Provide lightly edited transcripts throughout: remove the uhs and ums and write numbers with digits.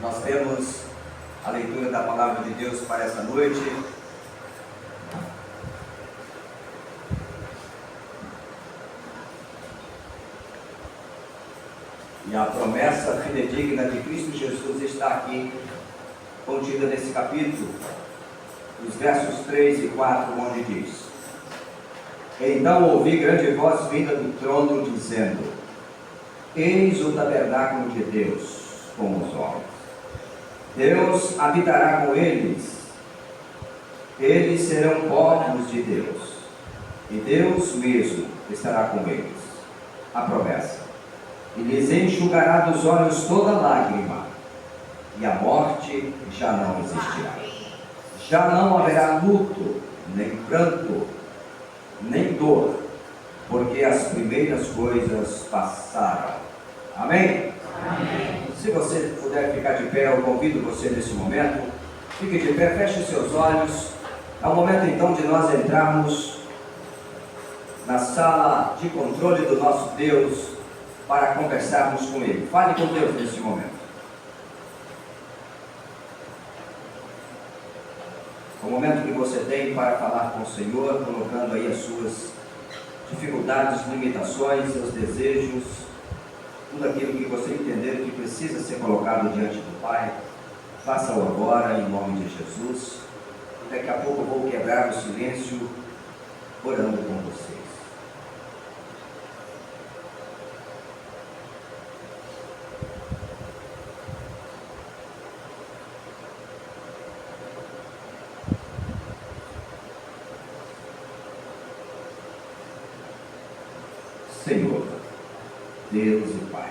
Nós temos a leitura da Palavra de Deus para essa noite. E a promessa fidedigna de Cristo Jesus está aqui, contida nesse capítulo, os versos 3 e 4, onde diz: Então ouvi grande voz vinda do trono, dizendo: Eis o tabernáculo de Deus com os homens. Deus habitará com eles. Eles serão povos de Deus, e Deus mesmo estará com eles. A promessa: e lhes enxugará dos olhos toda lágrima, e a morte já não existirá. Já não haverá luto, nem pranto, nem dor, porque as primeiras coisas passaram. Amém? Amém. Se você puder ficar de pé, eu convido você nesse momento. Fique de pé, feche os seus olhos. É o momento então de nós entrarmos na sala de controle do nosso Deus para conversarmos com Ele. Fale com Deus nesse momento. É o momento que você tem para falar com o Senhor, colocando aí as suas dificuldades, limitações, seus desejos, tudo aquilo que você entender que precisa ser colocado diante do Pai. Faça-o agora, em nome de Jesus. Daqui a pouco eu vou quebrar o silêncio orando com vocês. Senhor, Deus e Pai,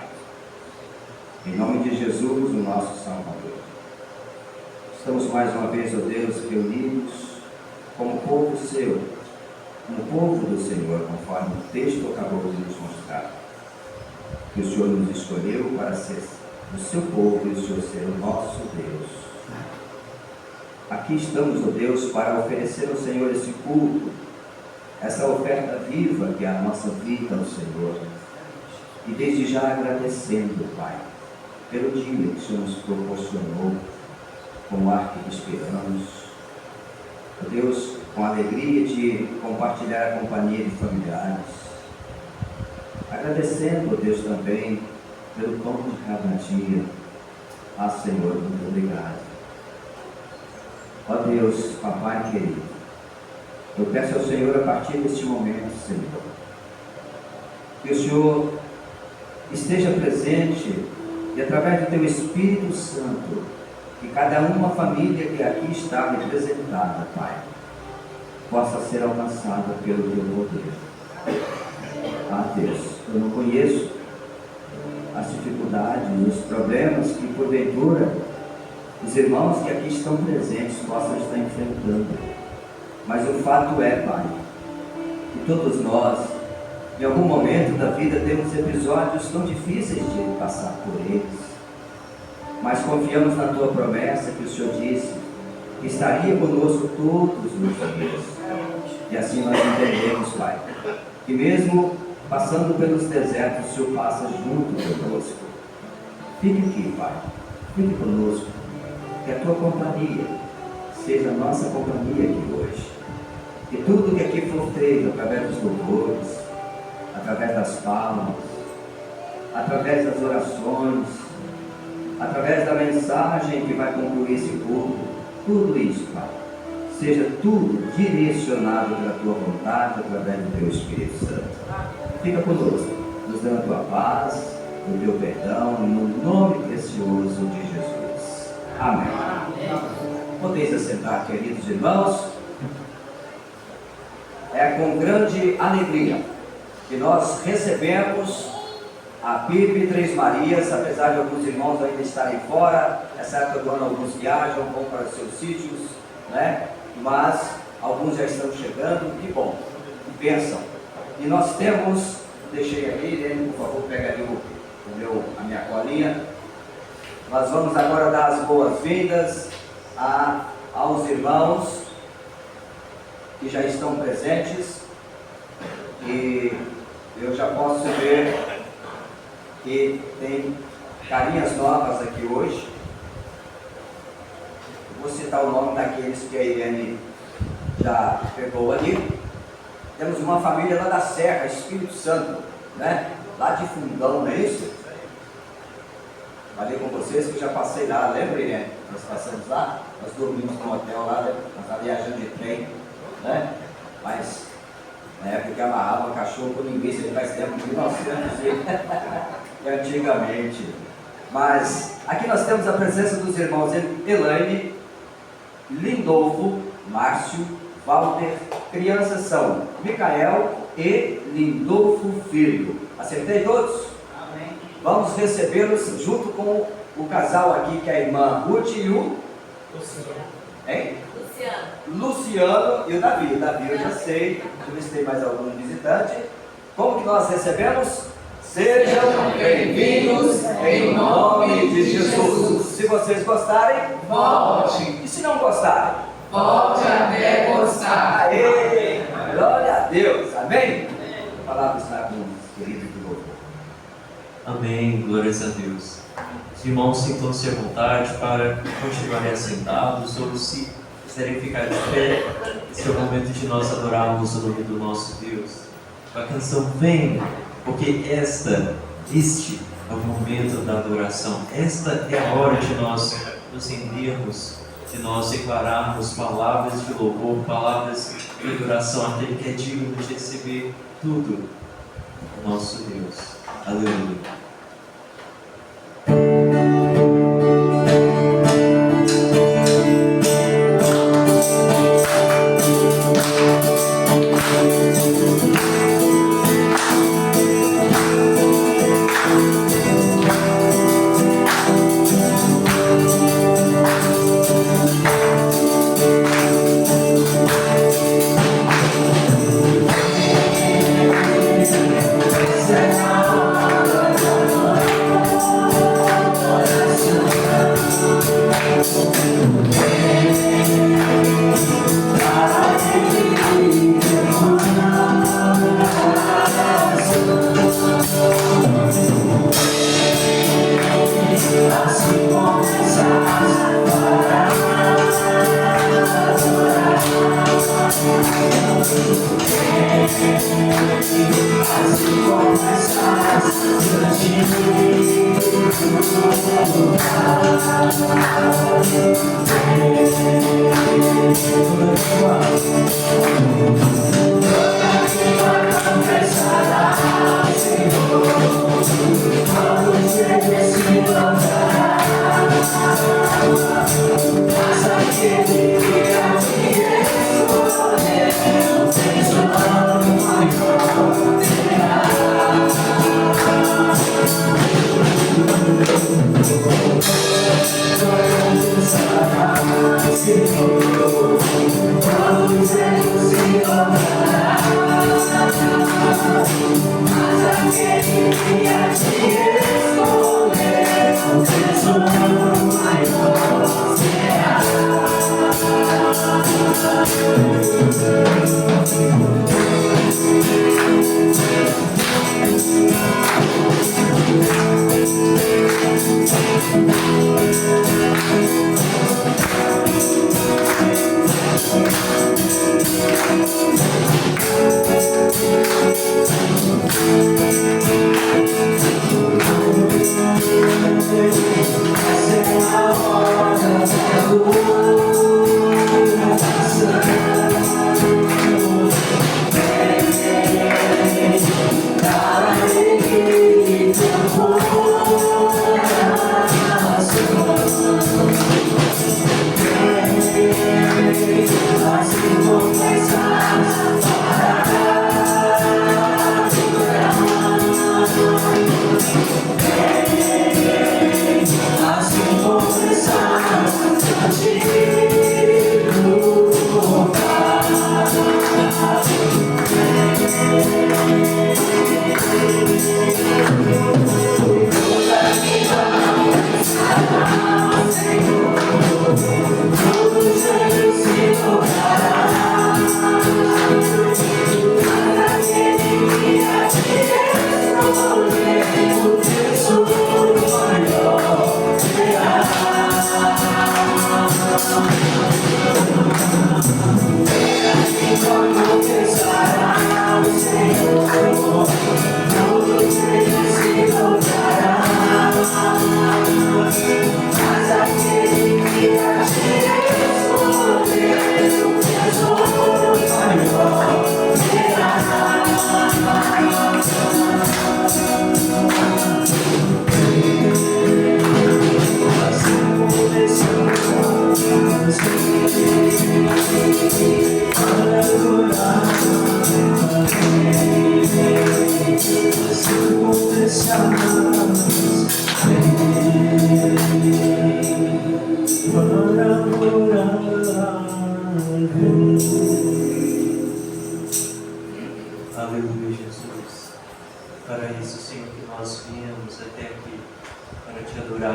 em nome de Jesus, o nosso Salvador, estamos mais uma vez, ó Deus, reunidos como povo seu, como povo do Senhor, conforme o texto acabou de nos mostrar, que o Senhor nos escolheu para ser o seu povo e o Senhor ser o nosso Deus. Aqui estamos, ó Deus, para oferecer ao Senhor esse culto, essa oferta viva que é a nossa vida ao Senhor, e desde já agradecendo, Pai, pelo dia que o Senhor nos proporcionou, com o ar que respiramos, ó Deus, com a alegria de compartilhar a companhia de familiares, agradecendo, ó Deus, também pelo pão de cada dia. Ah, Senhor, muito obrigado. Ó Deus, Papai querido, eu peço ao Senhor, a partir deste momento, Senhor, que o Senhor esteja presente e, através do Teu Espírito Santo, que cada uma família que aqui está representada, Pai, possa ser alcançada pelo Teu poder. Ah, Deus, eu não conheço as dificuldades, os problemas que, porventura, os irmãos que aqui estão presentes possam estar enfrentando. Mas o fato é, Pai, que todos nós, em algum momento da vida, temos episódios tão difíceis de passar por eles. Mas confiamos na Tua promessa que o Senhor disse que estaria conosco todos os dias. E assim nós entendemos, Pai, que mesmo passando pelos desertos, o Senhor passa junto conosco. Fique aqui, Pai, fique conosco, que a Tua companhia seja a nossa companhia aqui hoje. E tudo que aqui for feito, através dos louvores, através das palmas, através das orações, através da mensagem que vai concluir esse culto, tudo isso, Pai, seja tudo direcionado pela Tua vontade, através do Teu Espírito Santo. Fica conosco, nos dando a Tua paz, o Teu perdão, no nome precioso de Jesus. Amém. Podeis assentar, queridos irmãos. É com grande alegria que nós recebemos a PIB Três Marias, apesar de alguns irmãos ainda estarem fora. Essa época do ano alguns viajam, vão para os seus sítios, né? Mas alguns já estão chegando, que bom, que bênção. E nós temos, deixei ali, Lênin, por favor, pega ali a minha colinha. Nós vamos agora dar as boas-vindas aos irmãos que já estão presentes, e eu já posso ver que tem carinhas novas aqui hoje, vou citar o nome daqueles que a Irene já pegou ali. Temos uma família lá da Serra, Espírito Santo, né? Lá de Fundão, não é isso? Falei com vocês que eu já passei lá, lembra, Irene? Nós passamos lá, nós dormimos no hotel lá, nós estávamos viajando de trem, né? Mas na época que amarrava cachorro com linguiça, ele faz tempo, 1900 e antigamente. Mas aqui nós temos a presença dos irmãos Elaine, Lindolfo, Márcio, Walter. Crianças são Micael e Lindolfo Filho. Acertei todos? Amém. Vamos recebê-los junto com o casal aqui, que é a irmã Ruth e o Luciano e o Davi. O Davi eu já sei. Deixa eu ver se tem mais algum visitante. Como que nós recebemos? Sejam bem-vindos em nome de Jesus. Se vocês gostarem, volte. E se não gostarem, volte até gostar. Aê! Glória a Deus. Amém? A palavra está com o querido de louvor. Amém. Glórias a Deus. Os irmãos sintam-se à vontade para continuarem assentados ou se quiserem ficar de pé. Esse é o momento de nós adorarmos o nome do nosso Deus. A canção vem, porque este é o momento da adoração. Esta é a hora de nós nos rendermos, de nós declararmos palavras de louvor, palavras de adoração àquele que é digno de receber tudo, o nosso Deus. Aleluia.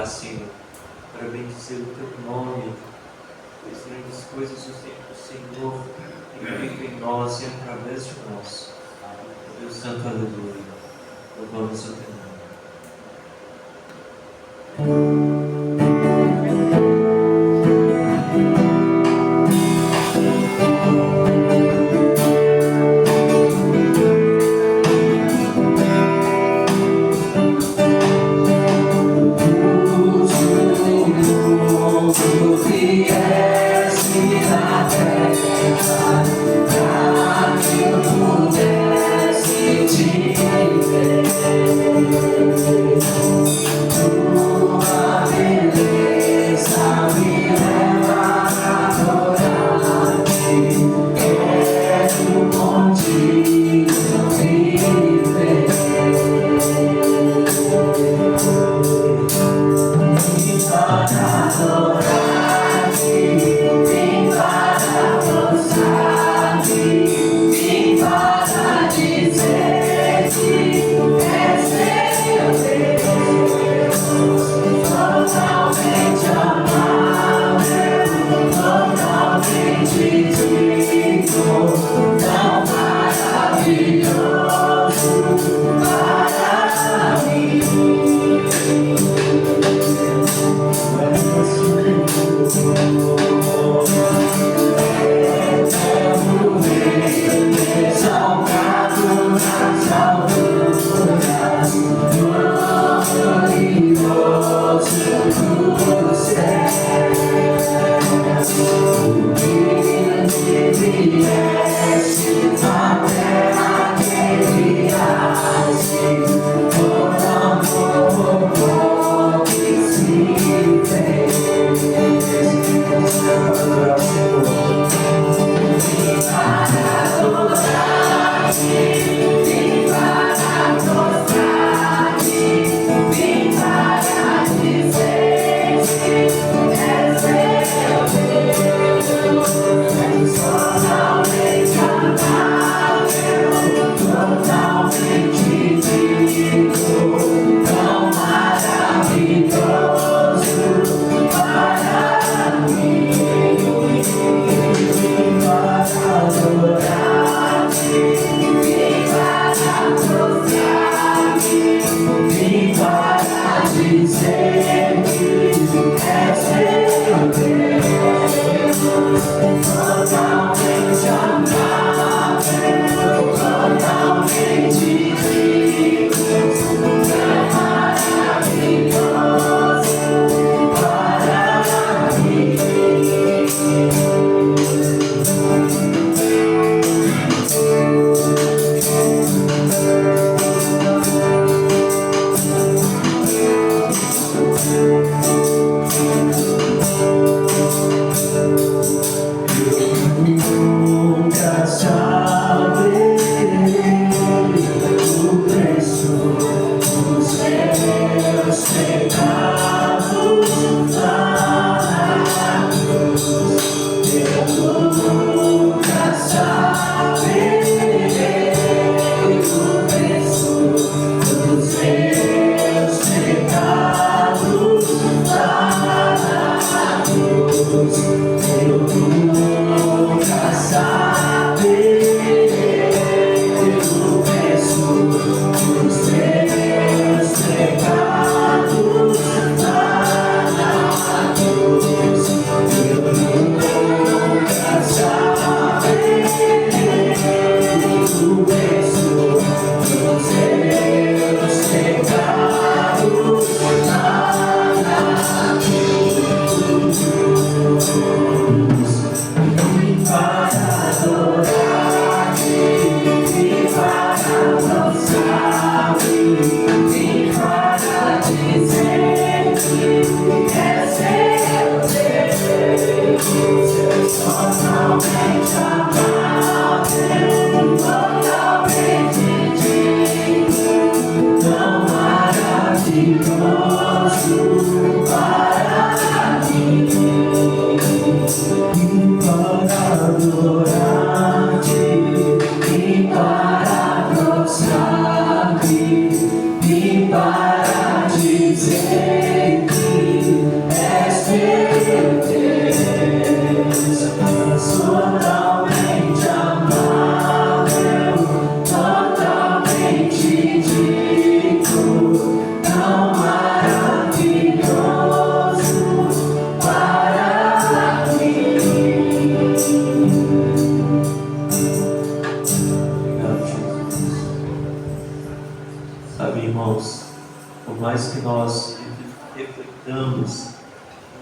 orar, Senhor, para bendizer o Teu nome, as grandes coisas do Senhor que em nós e através de nós. Deus Santo, aleluia. Louvamos o Teu nome. para dizer que nós refletamos,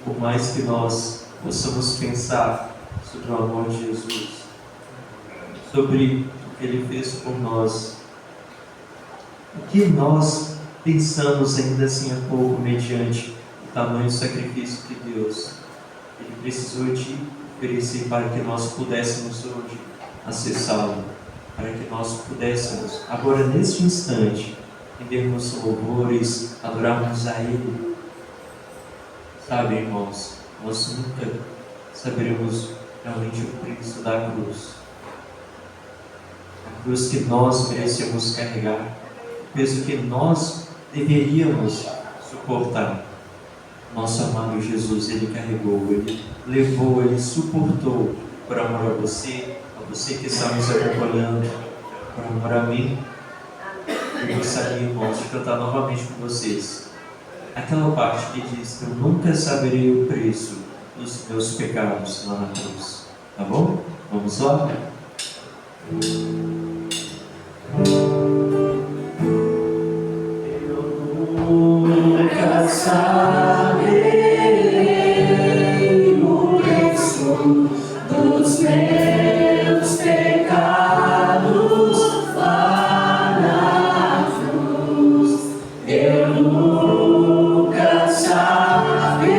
por mais que nós possamos pensar sobre o amor de Jesus, sobre o que Ele fez por nós, o que nós pensamos ainda assim é pouco mediante o tamanho do sacrifício que Deus Ele precisou de oferecer para que nós pudéssemos hoje acessá-lo, para que nós pudéssemos, agora neste instante, rendermos louvores, adorarmos a Ele. Sabe, irmãos, nós nunca saberemos realmente o preço da cruz. A cruz que nós merecemos carregar, o peso que nós deveríamos suportar. Nosso amado Jesus, Ele carregou, Ele levou, Ele suportou, por amor a você que está nos acompanhando, por amor a mim. Eu gostaria, irmãos, de cantar novamente com vocês aquela parte que diz: eu nunca saberei o preço dos meus pecados lá na cruz. Tá bom? Vamos lá? Eu nunca saberei o preço dos meus pecados lá na cruz. Eu nunca saberei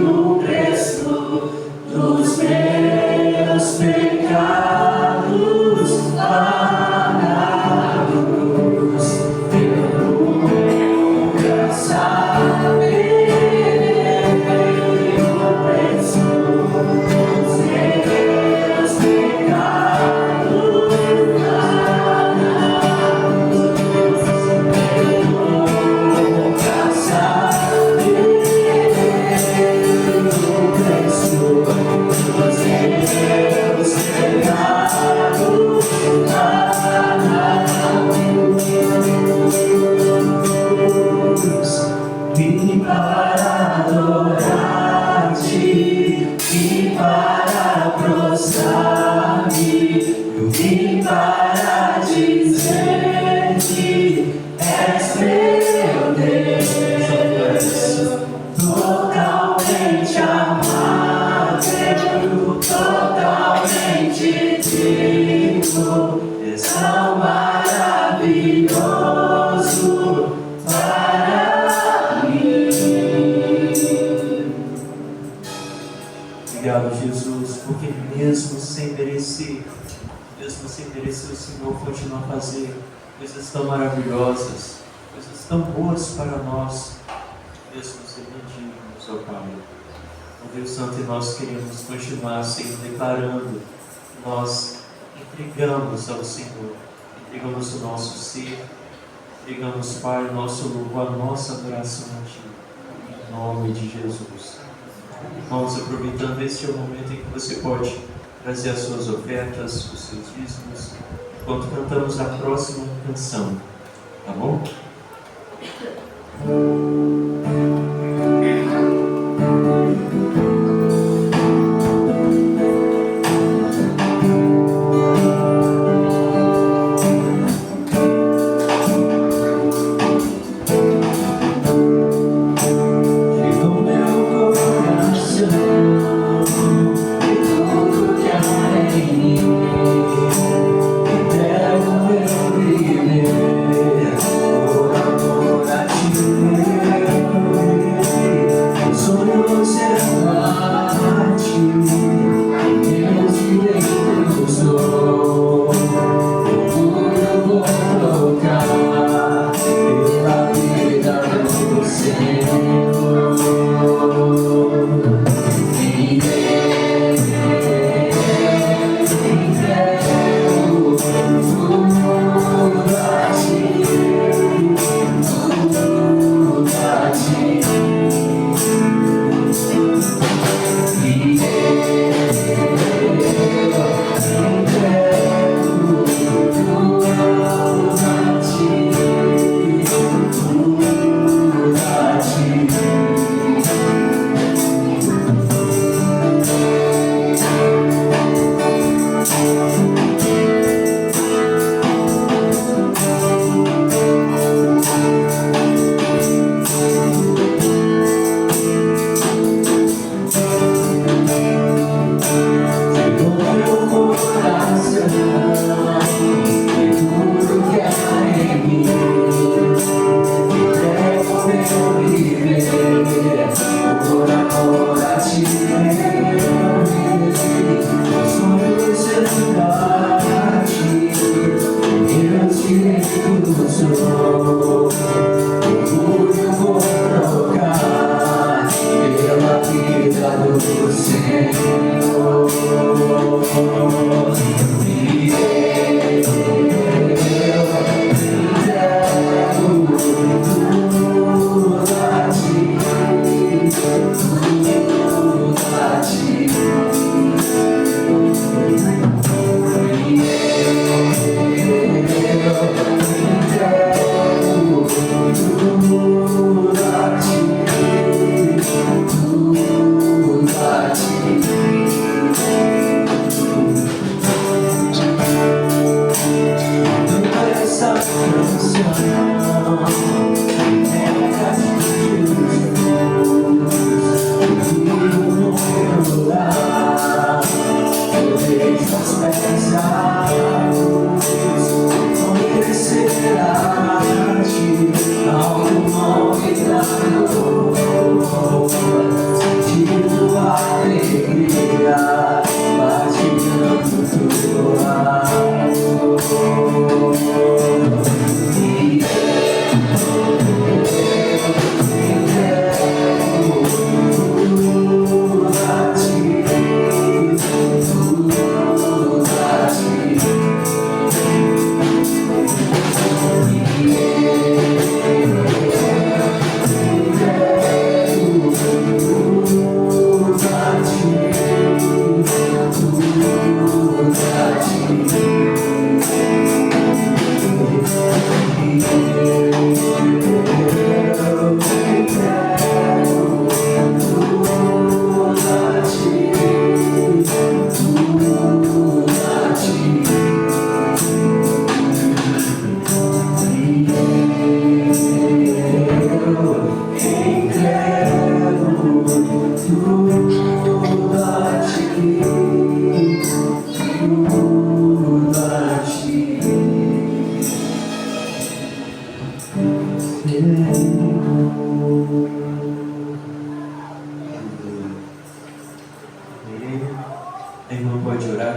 o preço dos meus pecados lá na cruz. Eu nunca saberei o preço dos meus pecados lá na cruz. Eu nunca saberei o preço dos meus pecados lá na cruz. Vim para adorar-te, vim para prostrar-me, eu vim para dizer que és meu Deus, totalmente amável, totalmente digno, és tão maravilhoso para mim. Obrigado, Jesus, porque mesmo sem merecer, o Senhor continua a fazer coisas tão maravilhosas, coisas tão boas para nós, mesmo sendo indignos, ó Pai. Ó Deus Santo, e nós queremos continuar, Senhor, declarando que nós entregamos ao Senhor, entregamos o nosso ser, entregamos, Pai, o nosso louvor, a nossa adoração a Ti, em nome de Jesus. Irmãos, aproveitando este é o momento em que você pode trazer as suas ofertas, os seus dízimos, enquanto cantamos a próxima canção, tá bom?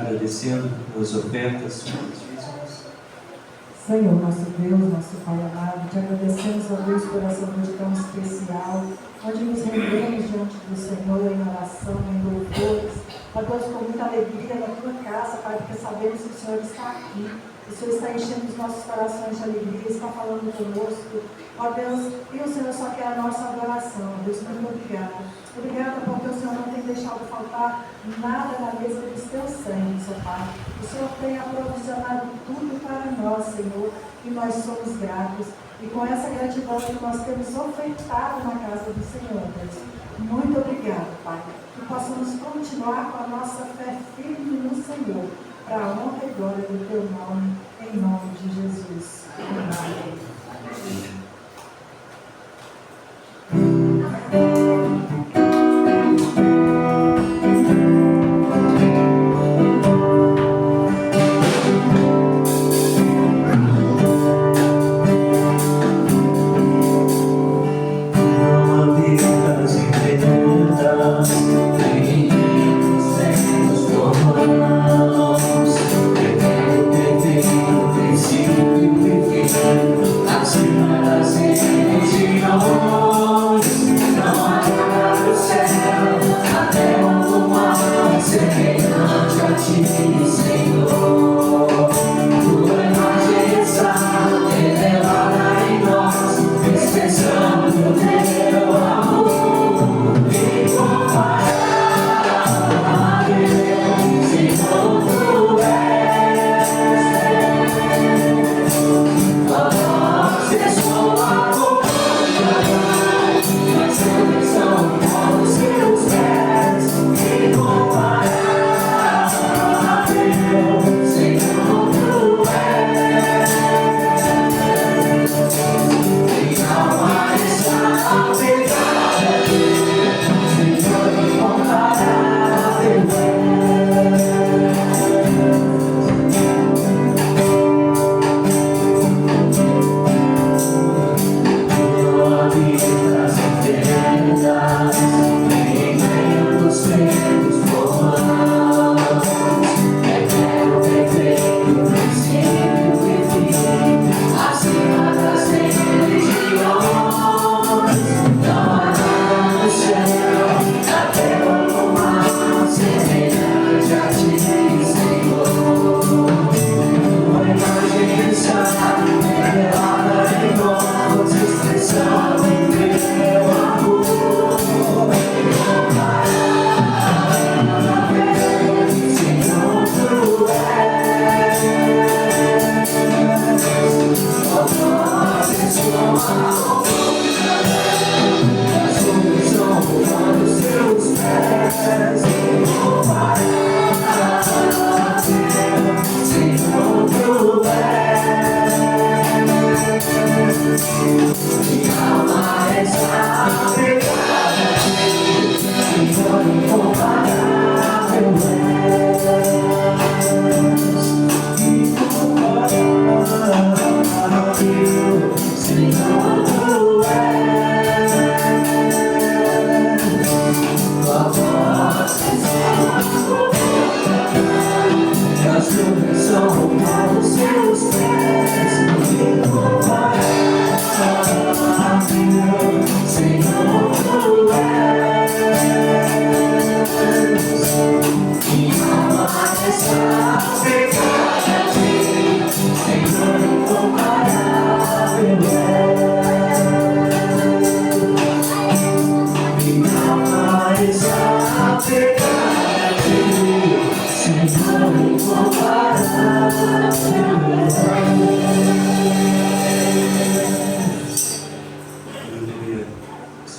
agradecendo pelas ofertas, pelos dízimos. Senhor, nosso Deus, nosso Pai amado, te agradecemos, ó Deus, por essa noite tão especial, onde nos rendemos diante do Senhor em oração, em louvores. Ó Deus, com muita alegria na tua casa, Pai, porque sabemos que o Senhor está aqui. O Senhor está enchendo os nossos corações de alegria, está falando conosco. Ó Deus, e o Senhor só quer a nossa adoração. Ó Deus, muito obrigada. Obrigada porque o Senhor não tem deixado faltar nada na mesa dos teus santos, ó Pai. O Senhor tem aprovisionado tudo para nós, Senhor, e nós somos gratos. E com essa gratidão que nós temos ofertado na casa do Senhor, Deus. Muito obrigada, Pai. Que possamos continuar com a nossa fé firme no Senhor, para a honra e glória do teu nome, em nome de Jesus. Amém.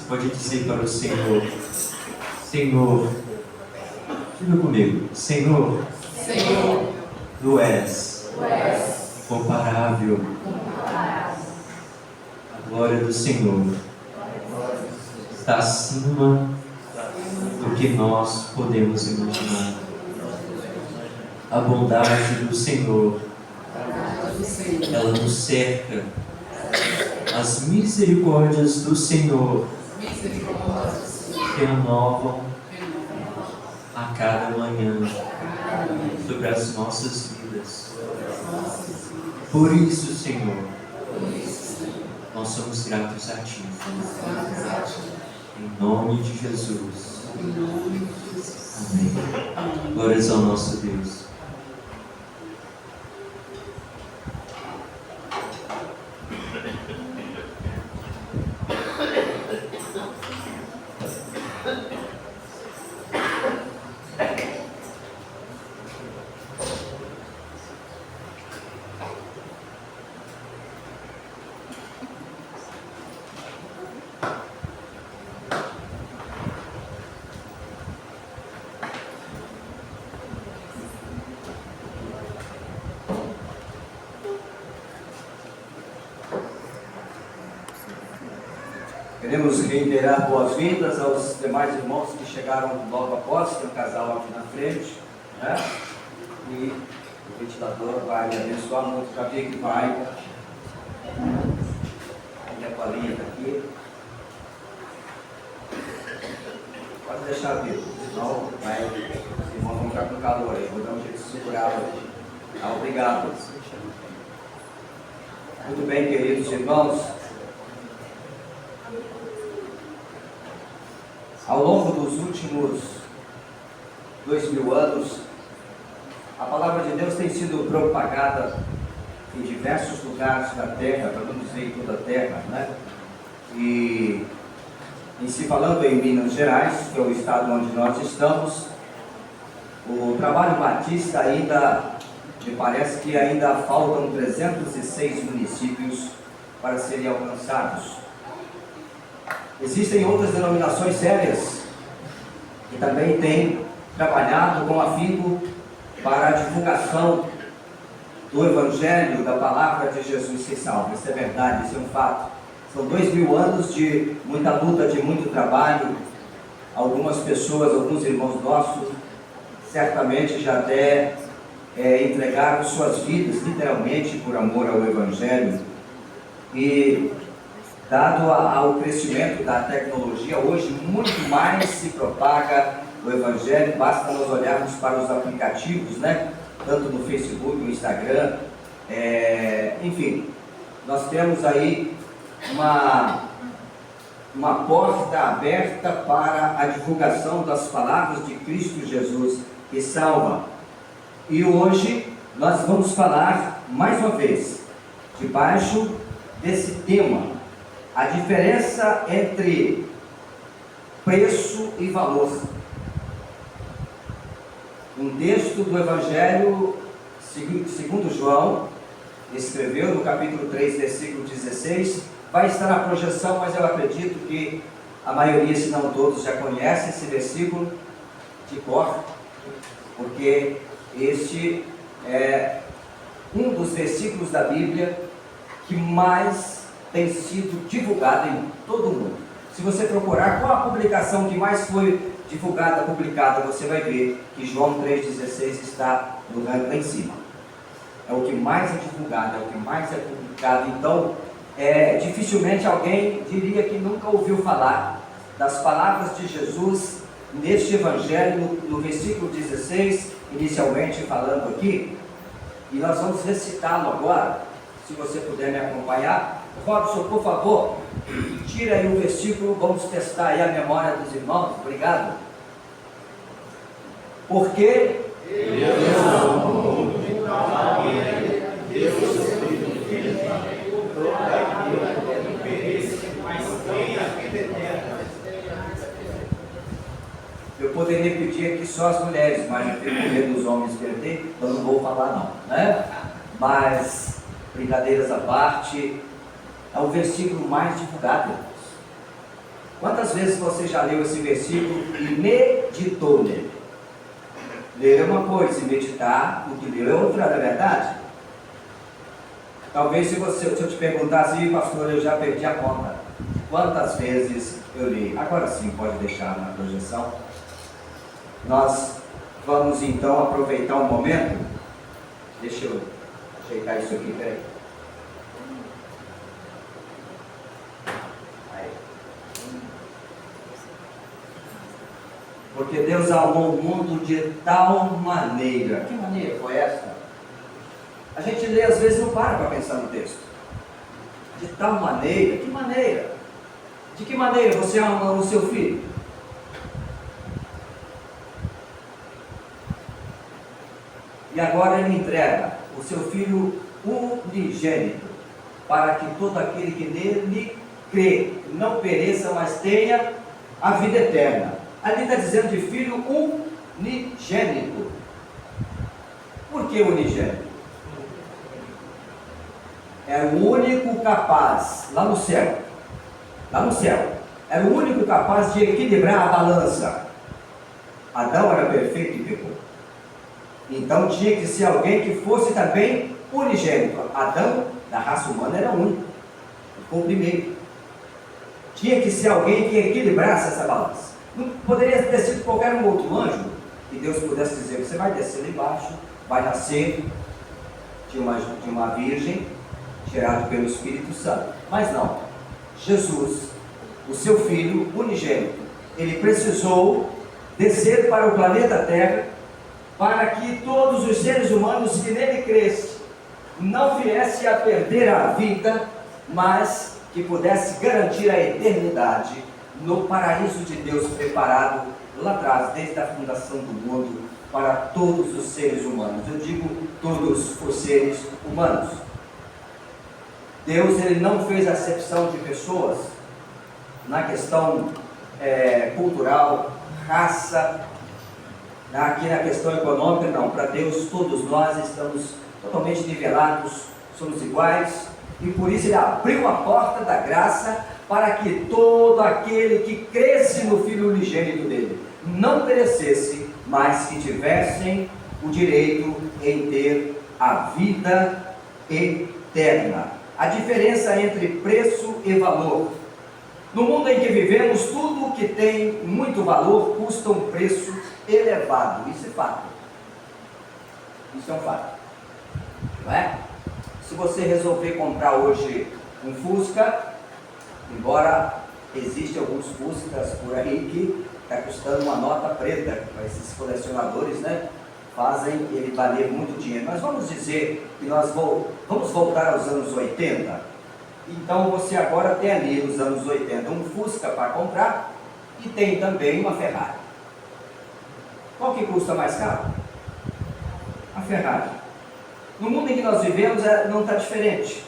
Pode dizer para o Senhor: Senhor, diga comigo, Senhor, Tu és incomparável. A glória do Senhor está acima do que nós podemos imaginar. A bondade do Senhor, ela nos cerca. As misericórdias do Senhor renovam a cada manhã. sobre as nossas vidas. Por isso, Senhor, nós somos gratos a Ti. Em nome de Jesus. Amém. Glórias ao nosso Deus. Queremos reiterar boas-vindas aos demais irmãos que chegaram logo após, tem um casal aqui na frente, né? E o ventilador vai abençoar muito, já vi que vai. A minha colinha está aqui. Pode deixar vir, senão vai, os irmãos vão ficar com calor aí, vou dar um jeito de segurar hoje. Tá, obrigado. Muito bem, queridos irmãos. Ao longo dos últimos 2000 anos, a palavra de Deus tem sido propagada em diversos lugares da terra, para não dizer em toda a terra, né? E em se falando em Minas Gerais, que é o estado onde nós estamos, o trabalho batista ainda, me parece que ainda faltam 306 municípios para serem alcançados. Existem outras denominações sérias que também têm trabalhado com afinco para a divulgação do Evangelho, da Palavra de Jesus que salva. Isso é verdade, isso é um fato. São 2000 anos de muita luta, de muito trabalho. Algumas pessoas, alguns irmãos nossos, certamente já até entregaram suas vidas, literalmente, por amor ao Evangelho. E dado ao crescimento da tecnologia, hoje muito mais se propaga o Evangelho, basta nós olharmos para os aplicativos, né? Tanto no Facebook, no Instagram, enfim, nós temos aí uma porta aberta para a divulgação das palavras de Cristo Jesus que salva. E hoje nós vamos falar mais uma vez, debaixo desse tema, a diferença entre preço e valor. Um texto do Evangelho segundo João, escreveu no capítulo 3, versículo 16, vai estar na projeção, mas eu acredito que a maioria, se não todos, já conhece esse versículo de cor, porque este é um dos versículos da Bíblia que mais tem sido divulgado em todo o mundo. Se você procurar qual a publicação que mais foi divulgada, publicada, você vai ver que João 3,16 está no ranking lá em cima. É o que mais é divulgado, é o que mais é publicado. Então, dificilmente alguém diria que nunca ouviu falar das palavras de Jesus neste Evangelho, no versículo 16, inicialmente falando aqui, e nós vamos recitá-lo agora, se você puder me acompanhar. Robson, por favor, tira aí o versículo, vamos testar aí a memória dos irmãos, obrigado. Porque Deus amou o mundo de tal maneira, Deus seu Filho toda aquilo que não perece, mas tem a vida eterna. Eu poderia pedir aqui só as mulheres, mas eu tenho medo dos homens perder, então não vou falar não, né? Mas, brincadeiras à parte, é o versículo mais divulgado, irmãos. Quantas vezes você já leu esse versículo e meditou nele? Ler é uma coisa e meditar, o que leu é outra, não é verdade? Talvez se eu te perguntasse, pastor, eu já perdi a conta. Quantas vezes eu li? Agora sim, pode deixar na projeção. Nós vamos então aproveitar um momento. Deixa eu ajeitar isso aqui, peraí. Porque Deus amou o mundo de tal maneira. Que maneira foi essa? A gente lê às vezes e não para pensar no texto. De tal maneira, que maneira? De que maneira você ama o seu filho? E agora ele entrega o seu filho unigênito, para que todo aquele que nele crê não pereça, mas tenha a vida eterna. Ali está dizendo de filho unigênito. Por que unigênito? Era o único capaz, lá no céu, era o único capaz de equilibrar a balança. Adão era perfeito e pecou. Então tinha que ser alguém que fosse também unigênito. Adão, da raça humana, era único. Ficou o primeiro. Tinha que ser alguém que equilibrasse essa balança. Não poderia ter sido qualquer um outro anjo que Deus pudesse dizer: você vai descer lá embaixo, vai nascer de uma virgem, gerado pelo Espírito Santo. Mas não. Jesus, o seu filho unigênito, ele precisou descer para o planeta Terra para que todos os seres humanos que nele crescem não viessem a perder a vida, mas que pudesse garantir a eternidade no paraíso de Deus preparado lá atrás, desde a fundação do mundo, para todos os seres humanos. Eu digo todos os seres humanos. Deus, ele não fez acepção de pessoas na questão cultural, raça, aqui na questão econômica, não. Para Deus, todos nós estamos totalmente nivelados, somos iguais, e por isso ele abriu a porta da graça para que todo aquele que cresce no Filho unigênito dele não perecesse, mas que tivessem o direito em ter a vida eterna. A diferença entre preço e valor. No mundo em que vivemos, tudo que tem muito valor custa um preço elevado. Isso é fato. Isso é um fato. Não é? Se você resolver comprar hoje um Fusca, embora existam alguns Fuscas por aí que está custando uma nota preta, para esses colecionadores, né? Fazem ele valer muito dinheiro. Mas vamos dizer que nós vamos voltar aos anos 80. Então você agora tem ali nos anos 80 um Fusca para comprar e tem também uma Ferrari. Qual que custa mais caro? A Ferrari. No mundo em que nós vivemos não está diferente.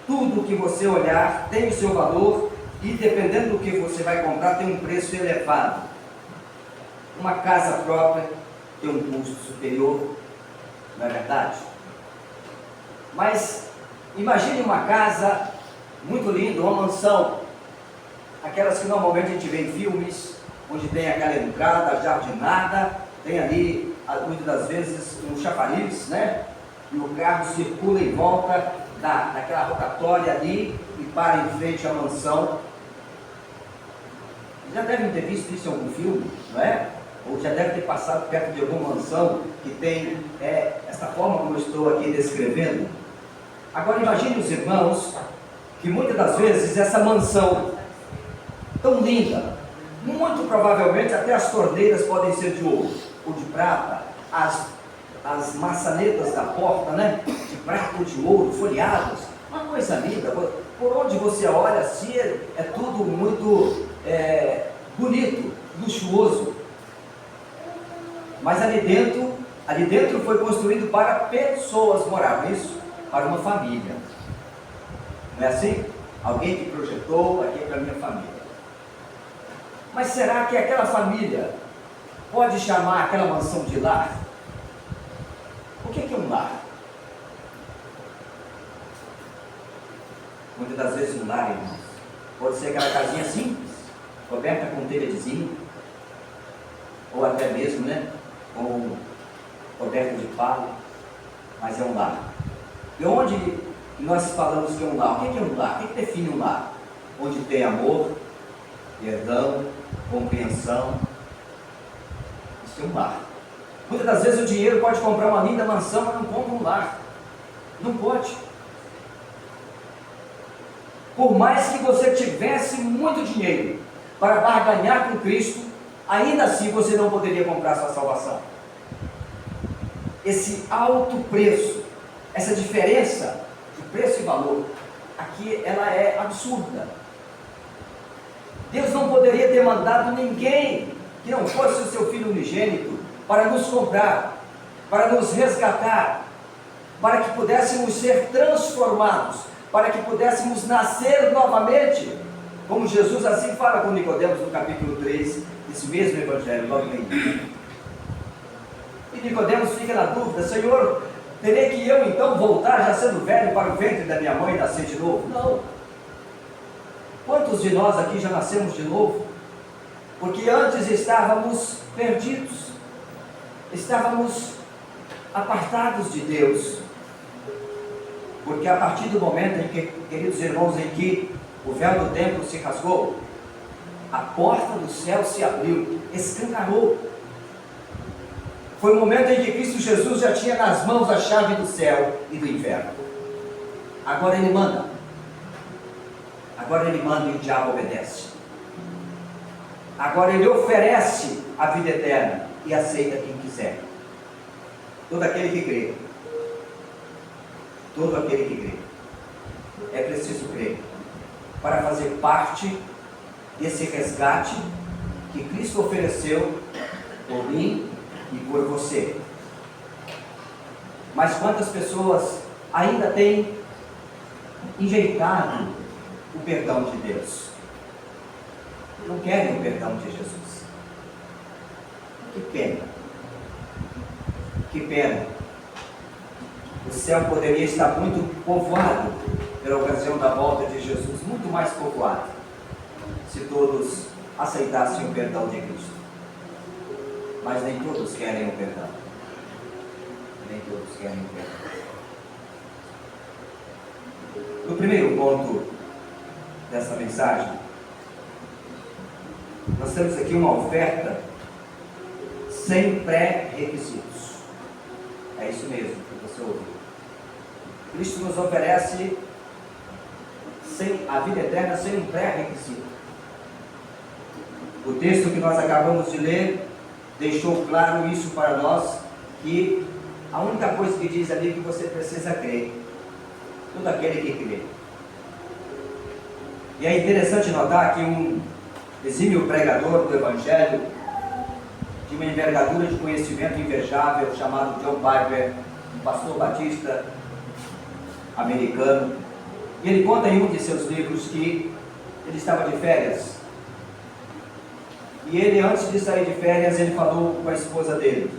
Tudo que você olhar tem o seu valor e dependendo do que você vai comprar tem um preço elevado. Uma casa própria tem um custo superior, não é verdade? Mas imagine uma casa muito linda, uma mansão, aquelas que normalmente a gente vê em filmes, onde tem aquela entrada jardinada, tem ali, muitas das vezes, um chafariz, né? E o carro circula em volta daquela rotatória ali e para em frente à mansão. Já devem ter visto isso em algum filme, não é? Ou já deve ter passado perto de alguma mansão que tem essa forma como eu estou aqui descrevendo. Agora imagine os irmãos, que muitas das vezes essa mansão tão linda, muito provavelmente até as torneiras podem ser de ouro ou de prata, as maçanetas da porta, né, de prata ou de ouro, folheadas, uma coisa linda, por onde você olha assim, é tudo muito bonito, luxuoso, mas ali dentro foi construído para pessoas morar, isso para uma família, não é assim? Alguém que projetou, aqui é para a minha família. Mas será que aquela família pode chamar aquela mansão de lar? O que é um lar? Muitas das vezes um lar, irmãos, pode ser aquela casinha simples, coberta com telha de zinco, ou até mesmo, né, com coberta de palha, mas é um lar. E onde nós falamos que é um lar? O que é um lar? O que define um lar? Onde tem amor, perdão, compreensão. Isso é um lar. Muitas das vezes o dinheiro pode comprar uma linda mansão, mas não compra um lar. Não pode. Por mais que você tivesse muito dinheiro para barganhar com Cristo, ainda assim você não poderia comprar sua salvação. Esse alto preço, essa diferença de preço e valor, aqui ela é absurda. Deus não poderia ter mandado ninguém que não fosse o seu Filho unigênito para nos comprar, para nos resgatar, para que pudéssemos ser transformados, para que pudéssemos nascer novamente, como Jesus assim fala com Nicodemos no capítulo 3, desse mesmo evangelho, logo no início. E Nicodemos fica na dúvida: Senhor, terei que eu então voltar, já sendo velho, para o ventre da minha mãe e nascer de novo? Não. Quantos de nós aqui já nascemos de novo? Porque antes estávamos perdidos, estávamos apartados de Deus. Porque a partir do momento em que, queridos irmãos, em que o véu do templo se rasgou, a porta do céu se abriu, escancarou. Foi o momento em que Cristo Jesus já tinha nas mãos a chave do céu e do inferno. Agora Ele manda. Agora Ele manda e o diabo obedece. Agora Ele oferece a vida eterna e aceita quem quiser. Todo aquele que crê. Todo aquele que crê. É preciso crer para fazer parte desse resgate que Cristo ofereceu por mim e por você. Mas quantas pessoas ainda têm enjeitado o perdão de Deus? Não querem o perdão de Jesus. Que pena. Que pena. O céu poderia estar muito povoado pela ocasião da volta de Jesus, muito mais povoado, se todos aceitassem o perdão de Cristo. Mas nem todos querem o perdão. Nem todos querem o perdão. No primeiro ponto dessa mensagem, nós temos aqui uma oferta sem pré-requisitos. É isso mesmo que você ouviu. Cristo nos oferece a vida eterna sem um pré-requisito. O texto que nós acabamos de ler deixou claro isso para nós, que a única coisa que diz ali é que você precisa crer. Todo aquele que crê. E é interessante notar que um exímio pregador do Evangelho, de uma envergadura de conhecimento invejável, chamado John Piper, um pastor batista americano, e ele conta em um de seus livros que ele estava de férias, e ele, antes de sair de férias, ele falou com a esposa dele: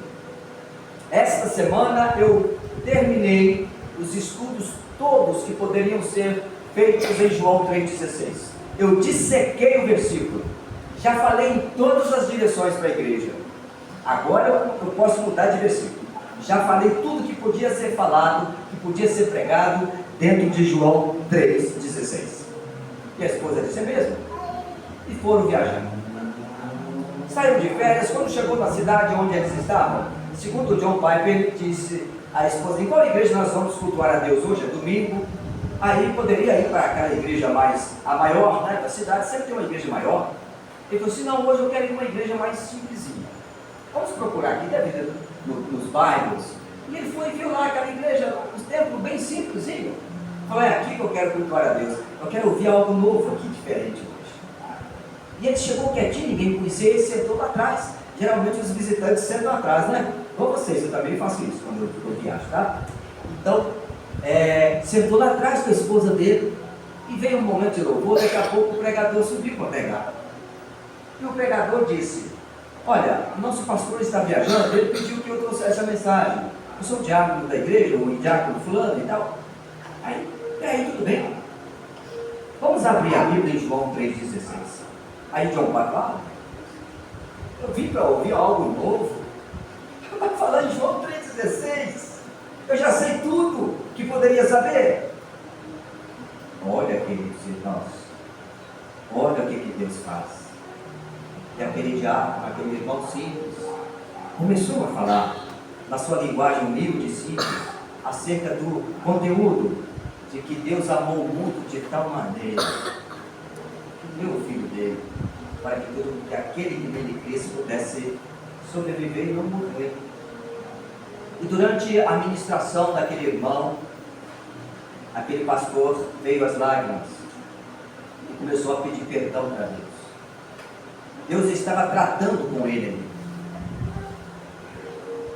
esta semana eu terminei os estudos todos que poderiam ser feitos em João 3,16. Eu dissequei o versículo, já falei em todas as direções para a igreja, agora eu posso mudar de versículo. Já falei tudo que podia ser falado, que podia ser pregado dentro de João 3,16. E a esposa disse: é mesmo? E foram viajar. Saíram de férias. Quando chegou na cidade onde eles estavam, segundo John Piper, disse à esposa: em qual igreja nós vamos cultuar a Deus hoje? É domingo. Aí poderia ir para aquela igreja a maior, né, da cidade, sempre tem uma igreja maior. Ele falou assim: não, hoje eu quero ir para uma igreja mais simplesinha. Vamos procurar aqui, deve ter nos bairros. E ele foi e viu lá aquela igreja, um templo bem simplesinho. Falou: é aqui que eu quero cultuar a Deus. Eu quero ouvir algo novo aqui, diferente hoje. E ele chegou quietinho, ninguém conhecia, e sentou lá atrás. Geralmente os visitantes sentam atrás, né? Ou vocês, eu também faço isso quando eu viajo, tá? Então, sentou lá atrás com a esposa dele, e veio um momento de louvor. Daqui a pouco o pregador subiu para pregar. E o pregador disse: olha, o nosso pastor está viajando, ele pediu que eu trouxesse essa mensagem. Eu sou o diácono da igreja, o diácono fulano e tal. Aí tudo bem. Vamos abrir a Bíblia em João 3,16. Aí John fala: eu vim para ouvir algo novo. Vai falar em João 3,16. Eu já sei tudo que poderia saber. Olha, queridos irmãos, olha o que Deus faz. E aquele diácono, aquele irmão simples, começou a falar na sua linguagem humilde e simples acerca do conteúdo de que Deus amou o mundo de tal maneira que deu o Filho dele para que aquele que nele cresce pudesse sobreviver e não morrer. E durante a ministração daquele irmão, aquele pastor veio às lágrimas e começou a pedir perdão para Deus. Deus estava tratando com ele ali.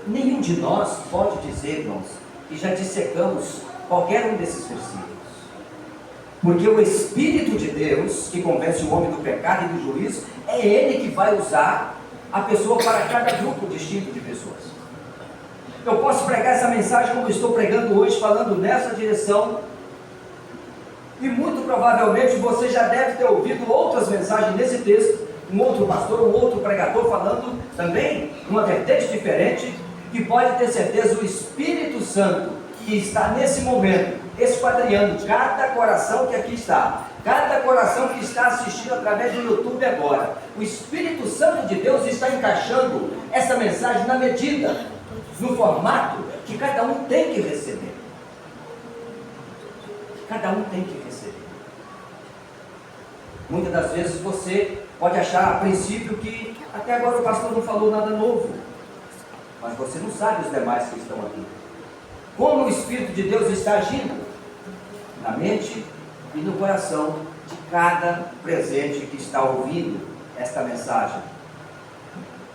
Nenhum de nós pode dizer, irmãos, que já dissecamos qualquer um desses versículos. Porque o Espírito de Deus, que convence o homem do pecado e do juízo, é Ele que vai usar a pessoa para cada grupo distinto de pessoas. Eu posso pregar essa mensagem como estou pregando hoje, falando nessa direção, e muito provavelmente você já deve ter ouvido outras mensagens nesse texto, um outro pastor, um outro pregador falando também uma vertente diferente, e pode ter certeza o Espírito Santo que está nesse momento esquadrinhando cada coração que aqui está, cada coração que está assistindo através do YouTube agora. O Espírito Santo de Deus está encaixando essa mensagem na medida, no formato que cada um tem que receber. Cada um tem que receber. Muitas das vezes você pode achar a princípio que até agora o pastor não falou nada novo, mas você não sabe os demais que estão aqui. Como o Espírito de Deus está agindo na mente e no coração de cada presente que está ouvindo esta mensagem.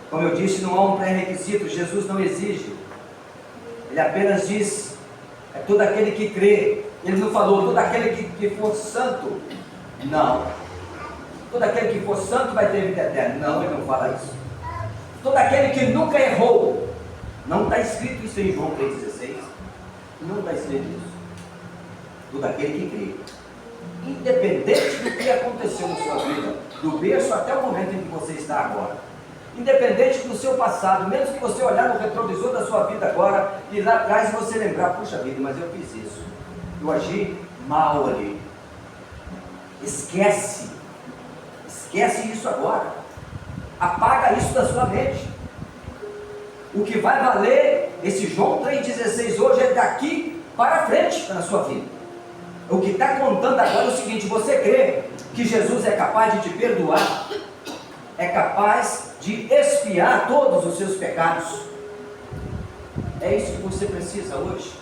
Como eu disse, não há um pré-requisito, Jesus não exige. Ele apenas diz, é todo aquele que crê. Ele não falou, todo aquele que for santo. Não. Todo aquele que for santo vai ter vida eterna. Não, ele não fala isso. Todo aquele que nunca errou. Não está escrito isso em João 3,16. Não está escrito isso. Todo aquele que crê. Independente do que aconteceu na sua vida, do berço até o momento em que você está agora. Independente do seu passado, mesmo que você olhar no retrovisor da sua vida agora e lá atrás você lembrar, puxa vida, mas eu fiz isso. Eu agi mal ali. Esquece isso agora. Apaga isso da sua mente. O que vai valer esse João 3,16 hoje é daqui para frente na sua vida. O que está contando agora é o seguinte: você crê que Jesus é capaz de te perdoar, é capaz de expiar todos os seus pecados. É isso que você precisa hoje.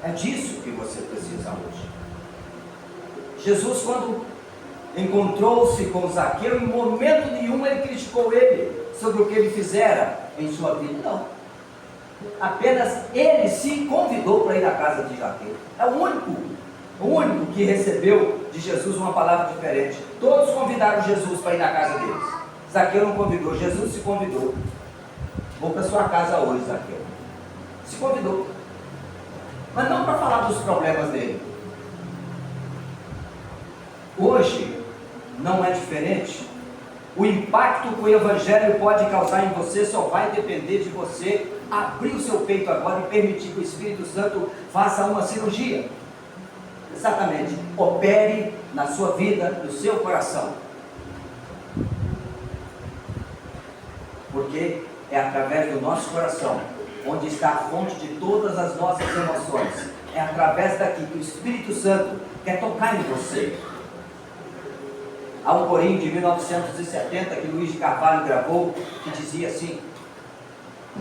É disso que você precisa hoje. Jesus, quando encontrou-se com Zaqueu, em momento nenhum ele criticou ele sobre o que ele fizera em sua vida. Não. Apenas ele se convidou para ir à casa de Zaqueu. É o único que recebeu de Jesus uma palavra diferente. Todos convidaram Jesus para ir na casa deles. Zaqueu não convidou, Jesus se convidou. Vou para sua casa hoje, Zaqueu. Se convidou. Mas não para falar dos problemas dele. Hoje não é diferente. O impacto que o Evangelho pode causar em você só vai depender de você abrir o seu peito agora e permitir que o Espírito Santo faça uma cirurgia. Exatamente. Opere na sua vida, no seu coração. Porque é através do nosso coração onde está a fonte de todas as nossas emoções. É através daqui que o Espírito Santo quer tocar em você. Há um corinho de 1970 que Luiz de Carvalho gravou, que dizia assim: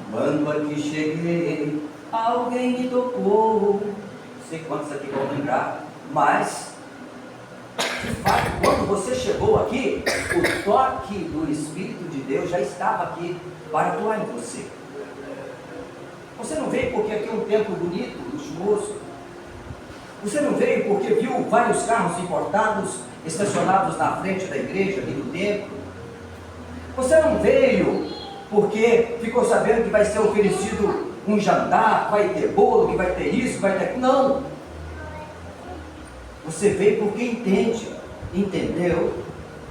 quando aqui cheguei, alguém me tocou. Não sei quantos aqui vão lembrar, mas de fato, quando você chegou aqui, o toque do Espírito de Deus já estava aqui para atuar em você. Você não veio porque aqui é um templo bonito, luxuoso. Você não veio porque viu vários carros importados estacionados na frente da igreja, aqui do templo. Você não veio porque ficou sabendo que vai ser oferecido um jantar, vai ter bolo, que vai ter isso, vai ter... Não! Você veio porque entendeu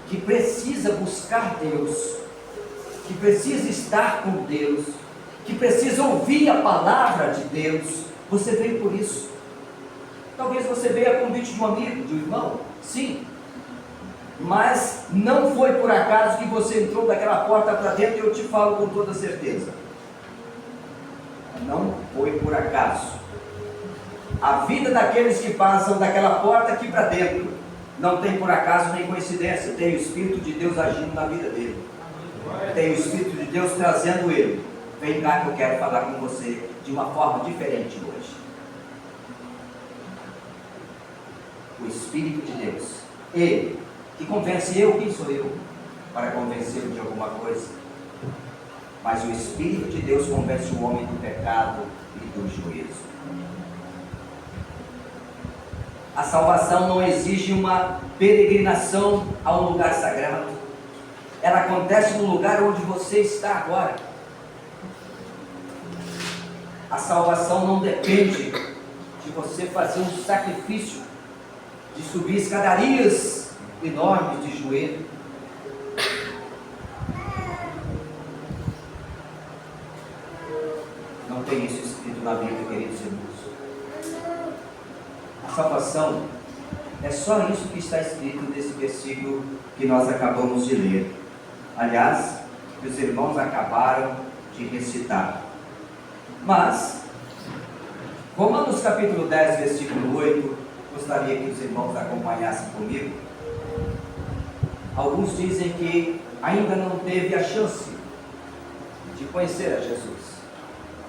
que precisa buscar Deus, que precisa estar com Deus, que precisa ouvir a palavra de Deus. Você veio por isso. Talvez você veja a convite de um amigo, de um irmão, sim, mas não foi por acaso que você entrou daquela porta para dentro, e eu te falo com toda certeza, não foi por acaso. A vida daqueles que passam daquela porta aqui para dentro não tem por acaso nem coincidência, tem o Espírito de Deus agindo na vida dele. Tem o Espírito de Deus trazendo ele. Vem cá que eu quero falar com você de uma forma diferente hoje. O Espírito de Deus, ele que convence eu, quem sou eu para convencê-lo de alguma coisa? Mas o Espírito de Deus convence o homem do pecado e do juízo. A salvação não exige uma peregrinação a um lugar sagrado. Ela acontece no lugar onde você está agora. A salvação não depende de você fazer um sacrifício, de subir escadarias enormes de joelho. Não tem isso escrito na Bíblia, queridos irmãos. A salvação é só isso que está escrito nesse versículo que nós acabamos de ler. Aliás, que os irmãos acabaram de recitar. Mas, Romanos capítulo 10, versículo 8, gostaria que os irmãos acompanhassem comigo. Alguns dizem que ainda não teve a chance de conhecer a Jesus,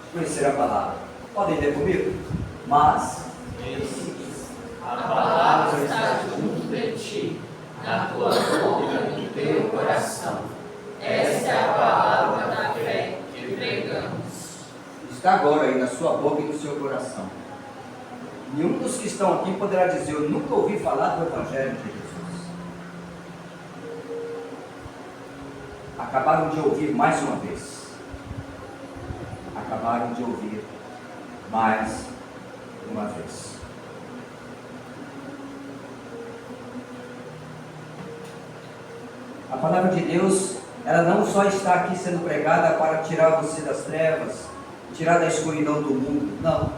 de conhecer a palavra. Podem ler comigo? Mas a palavra está junto de ti, na tua boca e no teu coração. Esta é a palavra da fé que pregamos. está agora aí na sua boca e no seu coração. Nenhum dos que estão aqui poderá dizer: eu nunca ouvi falar do Evangelho de Jesus. Acabaram de ouvir mais uma vez. Acabaram de ouvir mais uma vez. A palavra de Deus, ela não só está aqui sendo pregada para tirar você das trevas, tirar da escuridão do mundo, não.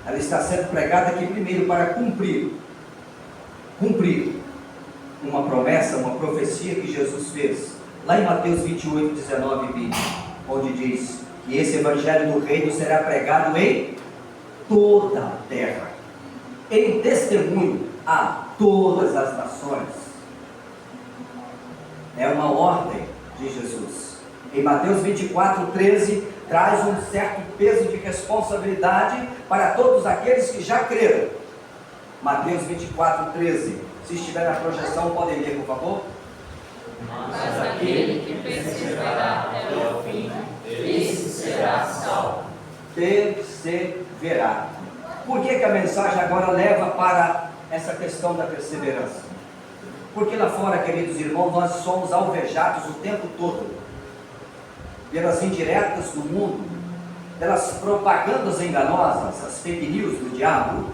Ela está sendo pregada aqui primeiro para cumprir uma promessa, uma profecia que Jesus fez, lá em Mateus 28, 19 e 20, onde diz que esse evangelho do reino será pregado em toda a terra, em testemunho a todas as nações. É uma ordem de Jesus. Em Mateus 24, 13, traz um certo peso de responsabilidade para todos aqueles que já creram. Mateus 24, 13. Se estiver na projeção, podem ler, por favor. Mas aquele que perseverar até o fim, esse será salvo. Perseverar. Por que a mensagem agora leva para essa questão da perseverança? Porque lá fora, queridos irmãos, nós somos alvejados o tempo todo pelas indiretas do mundo, pelas propagandas enganosas, as fake news do diabo,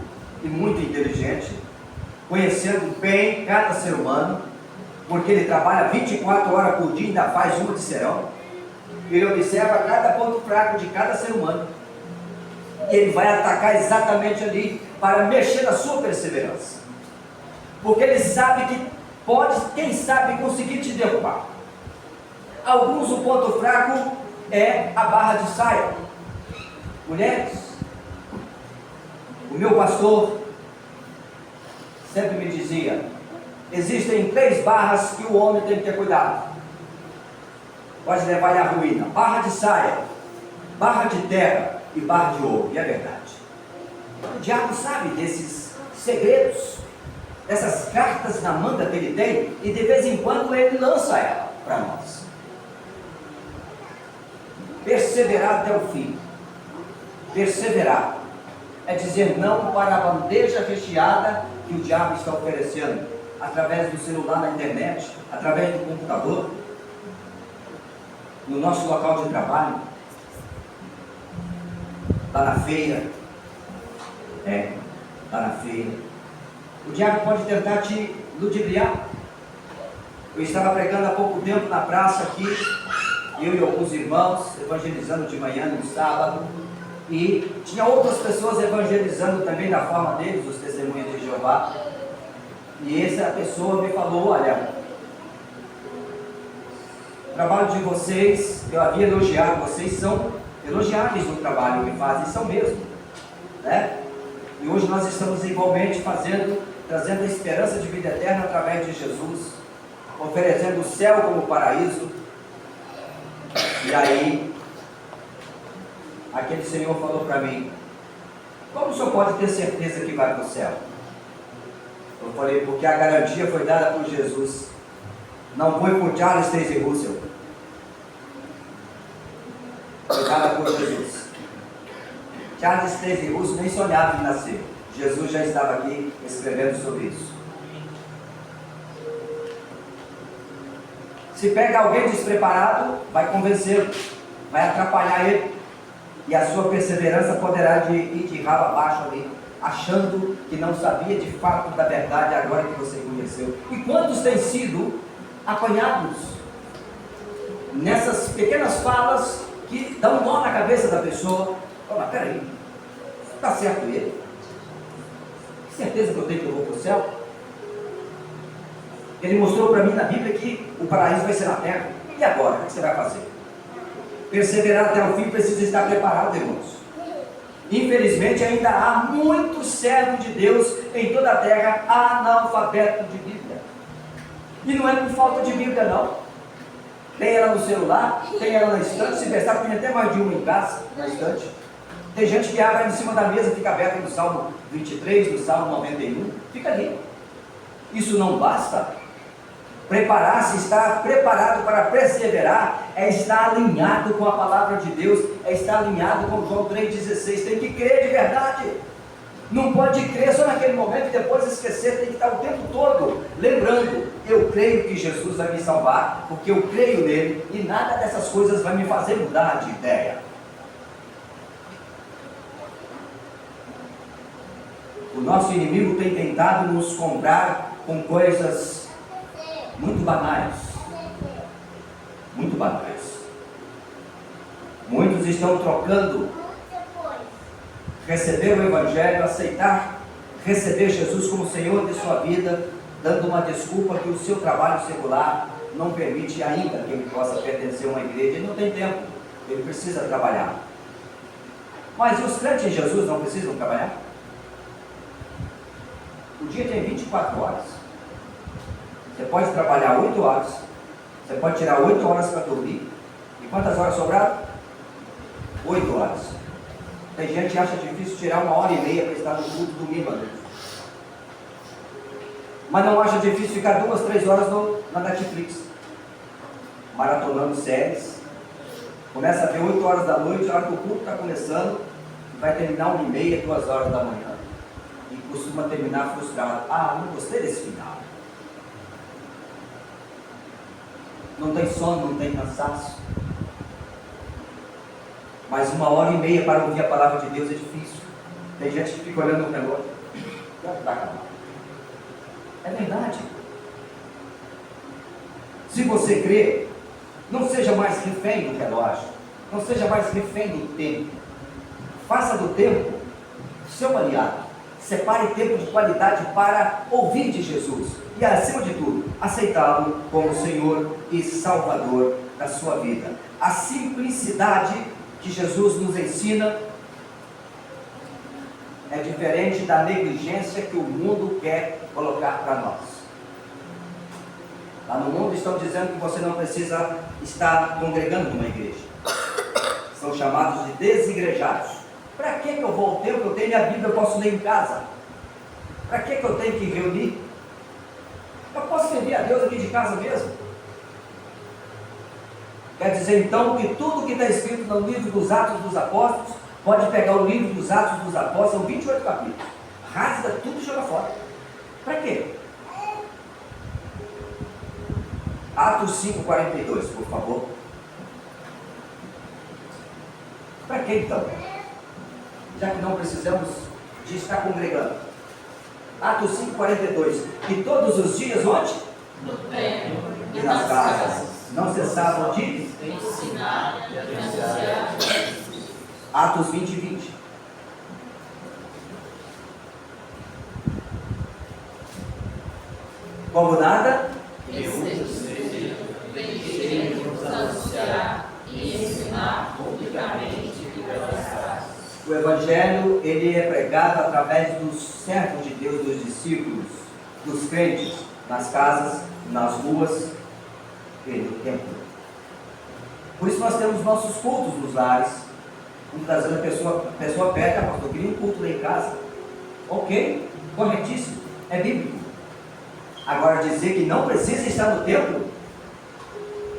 e muito inteligente, conhecendo bem cada ser humano, porque ele trabalha 24 horas por dia e ainda faz uma de serão. Ele observa cada ponto fraco de cada ser humano, e ele vai atacar exatamente ali para mexer na sua perseverança, porque ele sabe que pode, quem sabe, conseguir te derrubar. Alguns, o ponto fraco é a barra de saia. Mulheres, o meu pastor sempre me dizia: existem 3 barras que o homem tem que ter cuidado, pode levar ele à ruína: barra de saia, barra de terra e barra de ouro. E é verdade. O diabo sabe desses segredos, essas cartas na manga que ele tem, e de vez em quando ele lança ela para nós. Perseverar até o fim. Perseverar é dizer não para a bandeja recheada que o diabo está oferecendo, através do celular, na internet, através do computador, no nosso local de trabalho, lá na feira. Lá na feira. O diabo pode tentar te ludibriar. Eu estava pregando há pouco tempo na praça aqui, eu e alguns irmãos, evangelizando de manhã no sábado, e tinha outras pessoas evangelizando também da forma deles, os testemunhas de Jeová. E essa pessoa me falou: olha, o trabalho de vocês, eu havia elogiado, vocês são elogiáveis no trabalho que fazem, são mesmo, né? E hoje nós estamos igualmente fazendo trazendo a esperança de vida eterna através de Jesus, oferecendo o céu como paraíso. E aí, aquele senhor falou para mim: como o senhor pode ter certeza que vai para o céu? Eu falei: porque a garantia foi dada por Jesus, não foi por Charles Taze Russell, foi dada por Jesus. Charles Taze Russell nem sonhava em nascer, Jesus já estava aqui escrevendo sobre isso. Se pega alguém despreparado, vai convencê-lo, vai atrapalhar ele, e a sua perseverança poderá ir de rabo abaixo ali, achando que não sabia de fato da verdade agora que você conheceu. E quantos têm sido apanhados nessas pequenas falas que dão um nó na cabeça da pessoa? Oh, mas peraí, está certo ele? Que certeza que eu tenho que eu vou para o céu? Ele mostrou para mim na Bíblia que o paraíso vai ser na terra. E agora? O que você vai fazer? Perseverar até o fim precisa estar preparado, irmãos. Infelizmente ainda há muitos servos de Deus em toda a terra analfabetos de Bíblia. E não é por falta de Bíblia não. Tem ela no celular, tem ela na estante, se prestar tem até mais de uma em casa, na estante. Tem gente que abre em cima da mesa, fica aberta no Salmo 23, no Salmo 91, fica ali. Isso não basta. Preparar-se, estar preparado para perseverar, é estar alinhado com a palavra de Deus, é estar alinhado com João 3,16, tem que crer de verdade, não pode crer só naquele momento e depois esquecer, tem que estar o tempo todo lembrando: eu creio que Jesus vai me salvar, porque eu creio nele, e nada dessas coisas vai me fazer mudar de ideia. O nosso inimigo tem tentado nos comprar com coisas muito banais. Muito banais. Muitos estão trocando receber o Evangelho, aceitar, receber Jesus como Senhor de sua vida, dando uma desculpa que o seu trabalho secular não permite ainda que ele possa pertencer a uma igreja. Ele não tem tempo, ele precisa trabalhar. Mas os crentes em Jesus não precisam trabalhar? O dia tem 24 horas. Você pode trabalhar 8 horas, você pode tirar 8 horas para dormir. E quantas horas sobraram? 8 horas. Tem gente que acha difícil tirar 1h30 para estar no culto domingo à noite. Mas não acha difícil ficar 2, 3 horas na Netflix, maratonando séries. Começa a ver 8 horas da noite, a hora que o culto está começando, vai terminar 1h30, 2 horas da manhã. E costuma terminar frustrado. Ah, não gostei desse final. Não tem sono, não tem cansaço. Mas 1h30 para ouvir a palavra de Deus é difícil. Tem gente que fica olhando o relógio. Já está acabado. É verdade. Se você crê, não seja mais refém do relógio. Não seja mais refém do tempo. Faça do tempo seu aliado. Separe tempo de qualidade para ouvir de Jesus. E, acima de tudo, aceitá-lo como Senhor e Salvador da sua vida. A simplicidade que Jesus nos ensina é diferente da negligência que o mundo quer colocar para nós. Lá no mundo estão dizendo que você não precisa estar congregando numa igreja. São chamados de desigrejados. Para que eu vou ao templo? Eu tenho a Bíblia, eu posso ler em casa. Para que eu tenho que reunir? Eu posso servir a Deus aqui de casa mesmo. Quer dizer então que tudo que está escrito no livro dos Atos dos Apóstolos, pode pegar o livro dos Atos dos Apóstolos, são 28 capítulos, rasga tudo e joga fora. Para quê? Atos 5:42, por favor. Para que então? Já que não precisamos de estar congregando. Atos 5:42. E todos os dias onde? No templo E nas casas. Não cessavam de ensinar e anunciar. Atos 20:20. Como nada? Deixemos anunciar e ensinar publicamente que graças. O Evangelho, ele é pregado através dos servos de Deus, dos discípulos, dos crentes, nas casas, nas ruas e no templo. Por isso nós temos nossos cultos nos lares. Muitas vezes a pessoa pede, pastor, eu queria um culto lá em casa. Ok, corretíssimo, é bíblico. Agora dizer que não precisa estar no templo,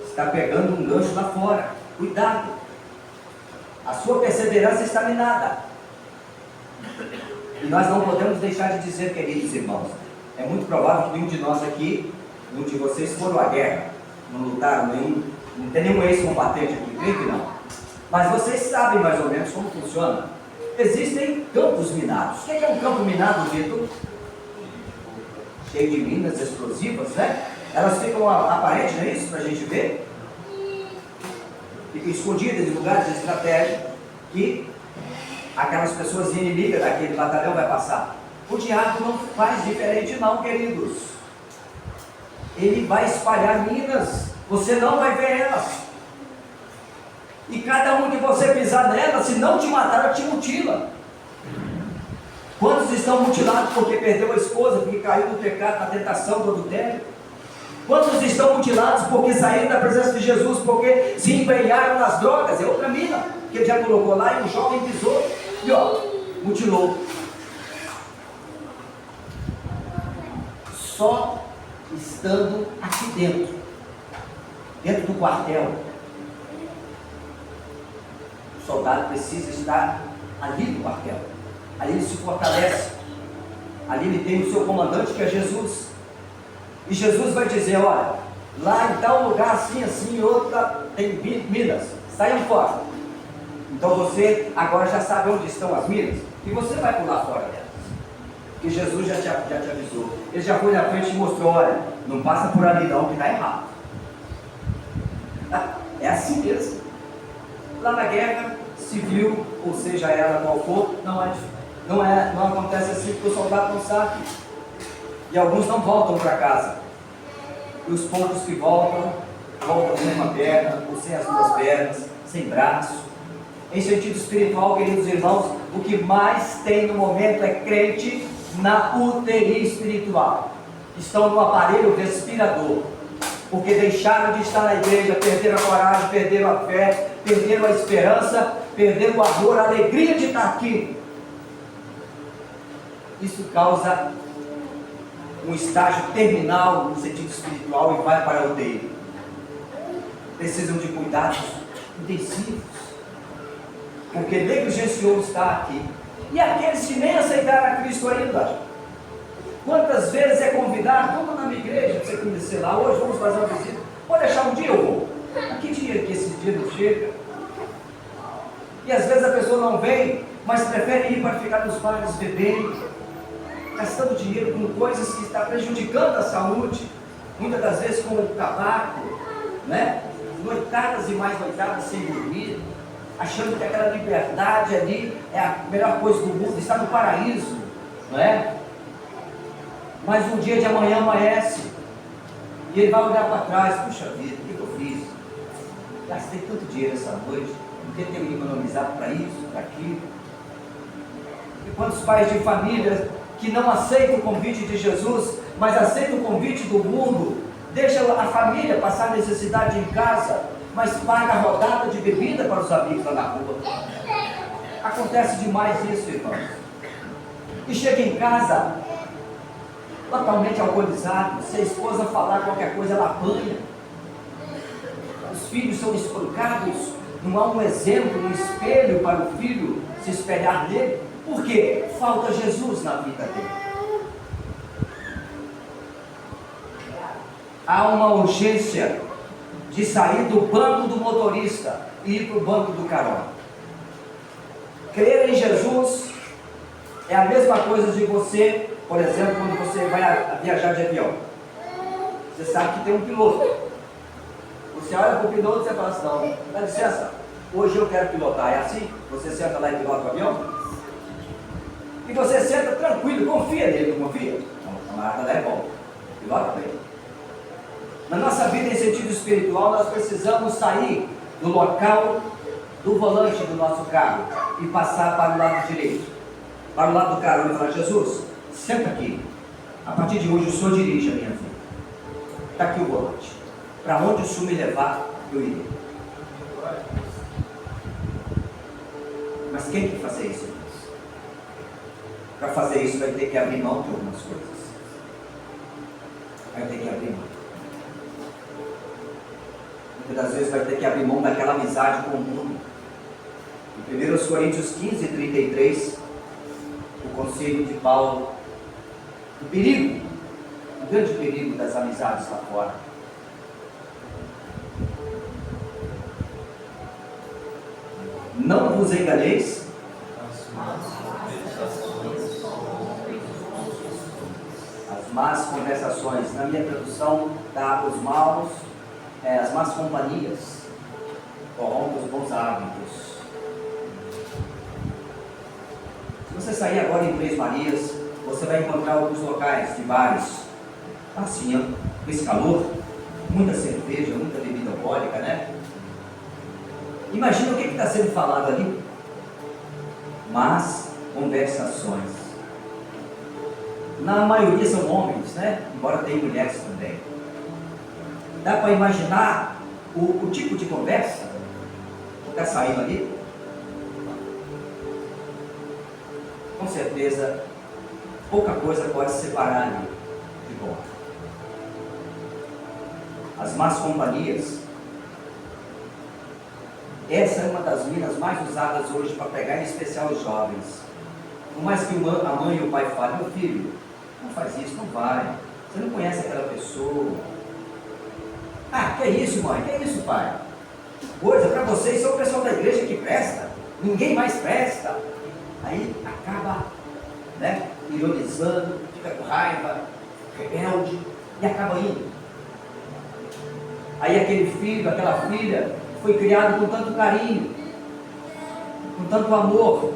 está pegando um gancho lá fora. Cuidado, a sua perseverança está minada. E nós não podemos deixar de dizer, queridos irmãos, é muito provável que nenhum de nós aqui, nenhum de vocês foram à guerra, não lutaram, não tem nenhum ex-combatente aqui, creio que não. Mas vocês sabem mais ou menos como funciona. Existem campos minados. O que é um campo minado, Vitor? Cheio de minas explosivas, né? Elas ficam aparentes, não é isso? Para a gente ver. Ficam escondidas em lugares estratégicos que aquelas pessoas inimigas daquele batalhão vai passar. O diabo não faz diferente não, queridos. Ele vai espalhar minas. Você não vai ver elas. E cada um que você pisar nela, se não te matar, ela te mutila. Quantos estão mutilados porque perdeu a esposa, porque caiu no pecado, na tentação do adultério? Quantos estão mutilados porque saíram da presença de Jesus, porque se empenharam nas drogas? É outra mina que ele já colocou lá e o jovem pisou e ó, mutilou. Só estando aqui dentro do quartel, o soldado precisa estar ali no quartel. Ali ele se fortalece. Ali ele tem o seu comandante, que é Jesus. E Jesus vai dizer, olha, lá em tal lugar assim, assim, outra, tem minas, saiam fora. Então você agora já sabe onde estão as minas, e você vai pular fora delas. Porque Jesus já te avisou. Ele já foi na frente e mostrou, olha, não passa por ali não, que está errado. É assim mesmo. Lá na guerra civil, ou seja ela qual for, não acontece assim, porque o soldado não sabe. E alguns não voltam para casa. E os poucos que voltam sem uma perna, ou sem as duas pernas, sem braço. Em sentido espiritual, queridos irmãos, o que mais tem no momento é crente na UTI espiritual. Estão no aparelho respirador. Porque deixaram de estar na igreja, perderam a coragem, perderam a fé, perderam a esperança, perderam o amor, a alegria de estar aqui. Isso causa um estágio terminal no sentido espiritual e vai para a UTI. Precisam de cuidados intensivos, porque negligenciou estar aqui. E aqueles que nem aceitaram a Cristo ainda, quantas vezes é convidado, vamos na minha igreja para você conhecer lá, hoje vamos fazer uma visita, pode deixar um dia eu vou. A que dia que esse dia não chega? E às vezes a pessoa não vem, mas prefere ir para ficar nos bares bebendo, gastando dinheiro com coisas que estão prejudicando a saúde, muitas das vezes com o tabaco, né? Noitadas e mais noitadas sem dormir, achando que aquela liberdade ali é a melhor coisa do mundo, está no paraíso, não é? Mas um dia de amanhã amanhece, e ele vai olhar para trás, puxa vida, o que eu fiz? Gastei tanto dinheiro essa noite, não ter economizado para isso, para aquilo. E quantos pais de família que não aceitam o convite de Jesus, mas aceitam o convite do mundo, deixam a família passar necessidade em casa, mas paga a rodada de bebida para os amigos lá na rua. Acontece demais isso, irmãos. E chega em casa totalmente alcoolizado, se a esposa falar qualquer coisa, ela apanha. Os filhos são espancados, não há um exemplo, um espelho para o filho se espelhar nele. Por quê? Falta Jesus na vida dele. Há uma urgência de sair do banco do motorista e ir para o banco do carona. Crer em Jesus é a mesma coisa de você, por exemplo, quando você vai viajar de avião. Você sabe que tem um piloto. Você olha para o piloto e você fala assim, não, dá licença, hoje eu quero pilotar. É assim? Você senta lá e pilota o avião? E você senta tranquilo, confia nele, não confia? Não, o camarada lá é bom, pilota bem. Na nossa vida em sentido espiritual, nós precisamos sair do local do volante do nosso carro e passar para o lado direito, para o lado do carro, e falar: Jesus, senta aqui, a partir de hoje o Senhor dirige a minha vida, está aqui o volante, para onde o Senhor me levar, eu irei. Mas quem tem que fazer isso? Para fazer isso vai ter que abrir mão de algumas coisas, vai ter que abrir mão. Muitas das vezes vai ter que abrir mão daquela amizade com o mundo. Em 1 Coríntios 15, 33, o conselho de Paulo, o perigo, o grande perigo das amizades lá fora. Não vos enganeis, as más conversações, na minha tradução dá os maus, as más companhias corrompem os bons hábitos. Se você sair agora em Três Marias, você vai encontrar alguns locais de bares, assim, com esse calor, muita cerveja, muita bebida alcoólica, né? Imagina o que está sendo falado ali. Mas conversações. Na maioria são homens, né? Embora tenha mulheres também. Dá para imaginar o tipo de conversa que está saindo ali? Com certeza, pouca coisa pode separar ali de bom. As más companhias. Essa é uma das minas mais usadas hoje para pegar, em especial os jovens. Por mais que a mãe e o pai falem: meu filho, não faz isso, não vai. Você não conhece aquela pessoa. Ah, que é isso, mãe? Que é isso, pai? Coisa para vocês, são o pessoal da igreja que presta. Ninguém mais presta. Aí acaba, né, ironizando, fica com raiva, rebelde, e acaba indo. Aí aquele filho, aquela filha, foi criado com tanto carinho, com tanto amor,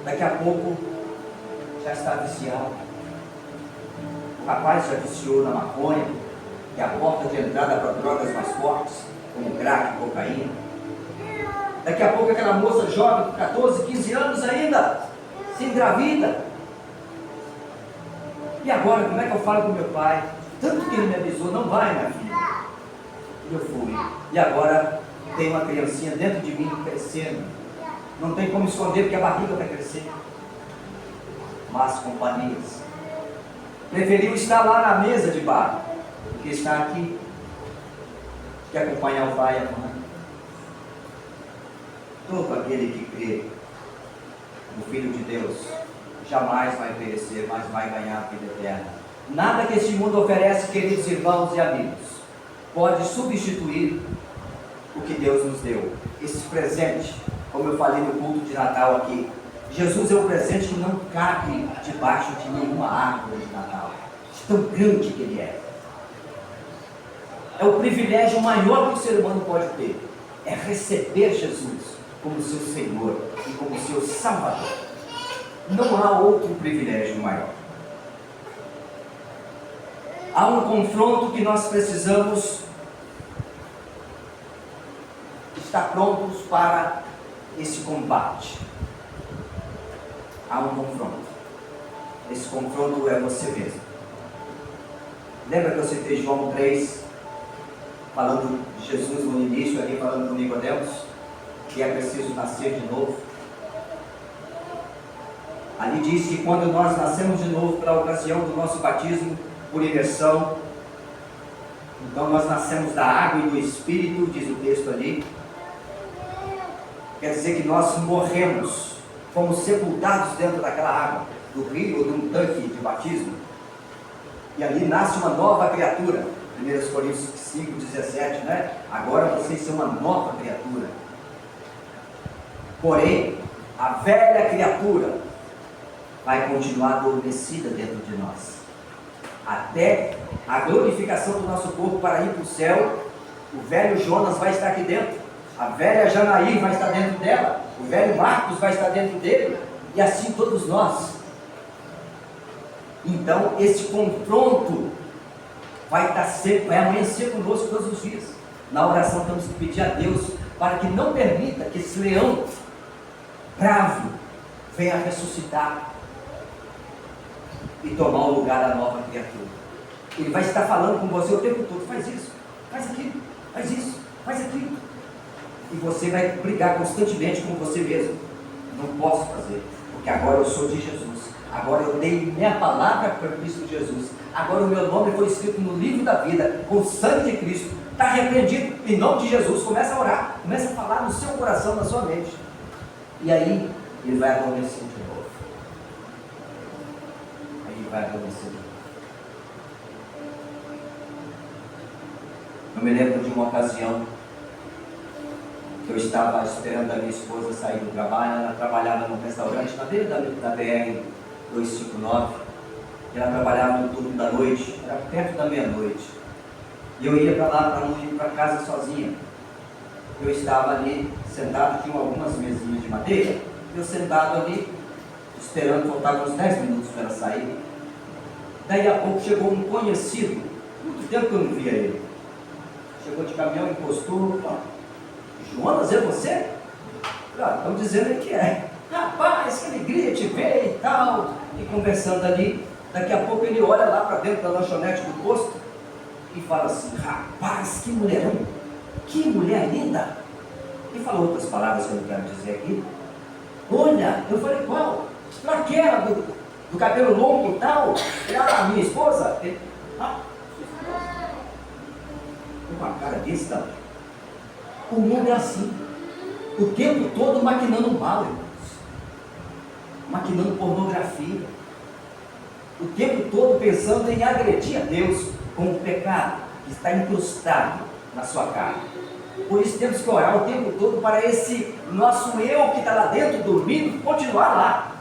daqui a pouco já está viciado. O rapaz já viciou na maconha, que é a porta de entrada para drogas mais fortes, como crack, cocaína. Daqui a pouco aquela moça jovem, com 14, 15 anos ainda, se engravida. E agora, como é que eu falo com meu pai? Tanto que ele me avisou: não vai, minha filha. E eu fui. E agora tem uma criancinha dentro de mim crescendo. Não tem como esconder porque a barriga vai crescer. Más companhias. Preferiu estar lá na mesa de bar do que estar aqui, que acompanhar o pai e a mãe. Todo aquele que crê no Filho de Deus jamais vai perecer, mas vai ganhar a vida eterna. Nada que este mundo oferece, queridos irmãos e amigos, pode substituir o que Deus nos deu. Esse presente, como eu falei no culto de Natal aqui, Jesus é um presente que não cabe debaixo de nenhuma árvore de Natal, de tão grande que Ele é. É o privilégio maior que o ser humano pode ter, é receber Jesus como seu Senhor e como seu Salvador. Não há outro privilégio maior. Há um confronto que nós precisamos estar prontos para esse combate. Há um confronto. Esse confronto é você mesmo. Lembra que eu citei João 3, falando de Jesus no início, ali falando com Nicodemos, que é preciso nascer de novo? Ali diz que quando nós nascemos de novo pela ocasião do nosso batismo por imersão, então nós nascemos da água e do Espírito, diz o texto ali. Quer dizer que nós morremos, fomos sepultados dentro daquela água, do rio ou de um tanque de batismo. E ali nasce uma nova criatura. 1 Coríntios 5, 17, né? Agora vocês são uma nova criatura. Porém, a velha criatura vai continuar adormecida dentro de nós. Até a glorificação do nosso corpo para ir para o céu, o velho Jonas vai estar aqui dentro. A velha Janaí vai estar dentro dela. O velho Marcos vai estar dentro dele. E assim todos nós. Então, esse confronto vai amanhecer conosco todos os dias. Na oração temos que pedir a Deus para que não permita que esse leão bravo venha ressuscitar e tomar o lugar da nova criatura. Ele vai estar falando com você o tempo todo: faz isso, faz aquilo, faz isso, faz aquilo. E você vai brigar constantemente com você mesmo: não posso fazer, porque agora eu sou de Jesus, agora eu dei minha palavra para Cristo Jesus, agora o meu nome foi escrito no livro da vida, com o sangue de Cristo, está repreendido em nome de Jesus. Começa a orar, começa a falar no seu coração, na sua mente, e aí ele vai adormecer de novo. Aí ele vai adormecer de novo. Eu me lembro de uma ocasião que eu estava esperando a minha esposa sair do trabalho. Ela trabalhava num restaurante na beira da BR 259, e ela trabalhava no turno da noite, era perto da meia-noite, e eu ia para lá para não ir para casa sozinha. Eu estava ali sentado, tinha algumas mesinhas de madeira, eu sentado ali, esperando, faltavam uns 10 minutos para ela sair. Daí a pouco chegou um conhecido, muito tempo que eu não via ele, chegou de caminhão, encostou: Jonas, é você? Estão dizendo aí que é. Rapaz, que alegria te ver e tal. E conversando ali, daqui a pouco ele olha lá para dentro da lanchonete do posto e fala assim: rapaz, que mulherão, que mulher linda. E falou outras palavras que eu não quero dizer aqui. Olha, eu falei: qual? Aquela do cabelo longo e tal, a minha esposa. Ele, com a cara desse tamanho. O mundo é assim, o tempo todo maquinando mal, irmãos, maquinando pornografia, o tempo todo pensando em agredir a Deus com o pecado que está incrustado na sua carne. Por isso temos que orar o tempo todo para esse nosso eu que está lá dentro dormindo continuar lá.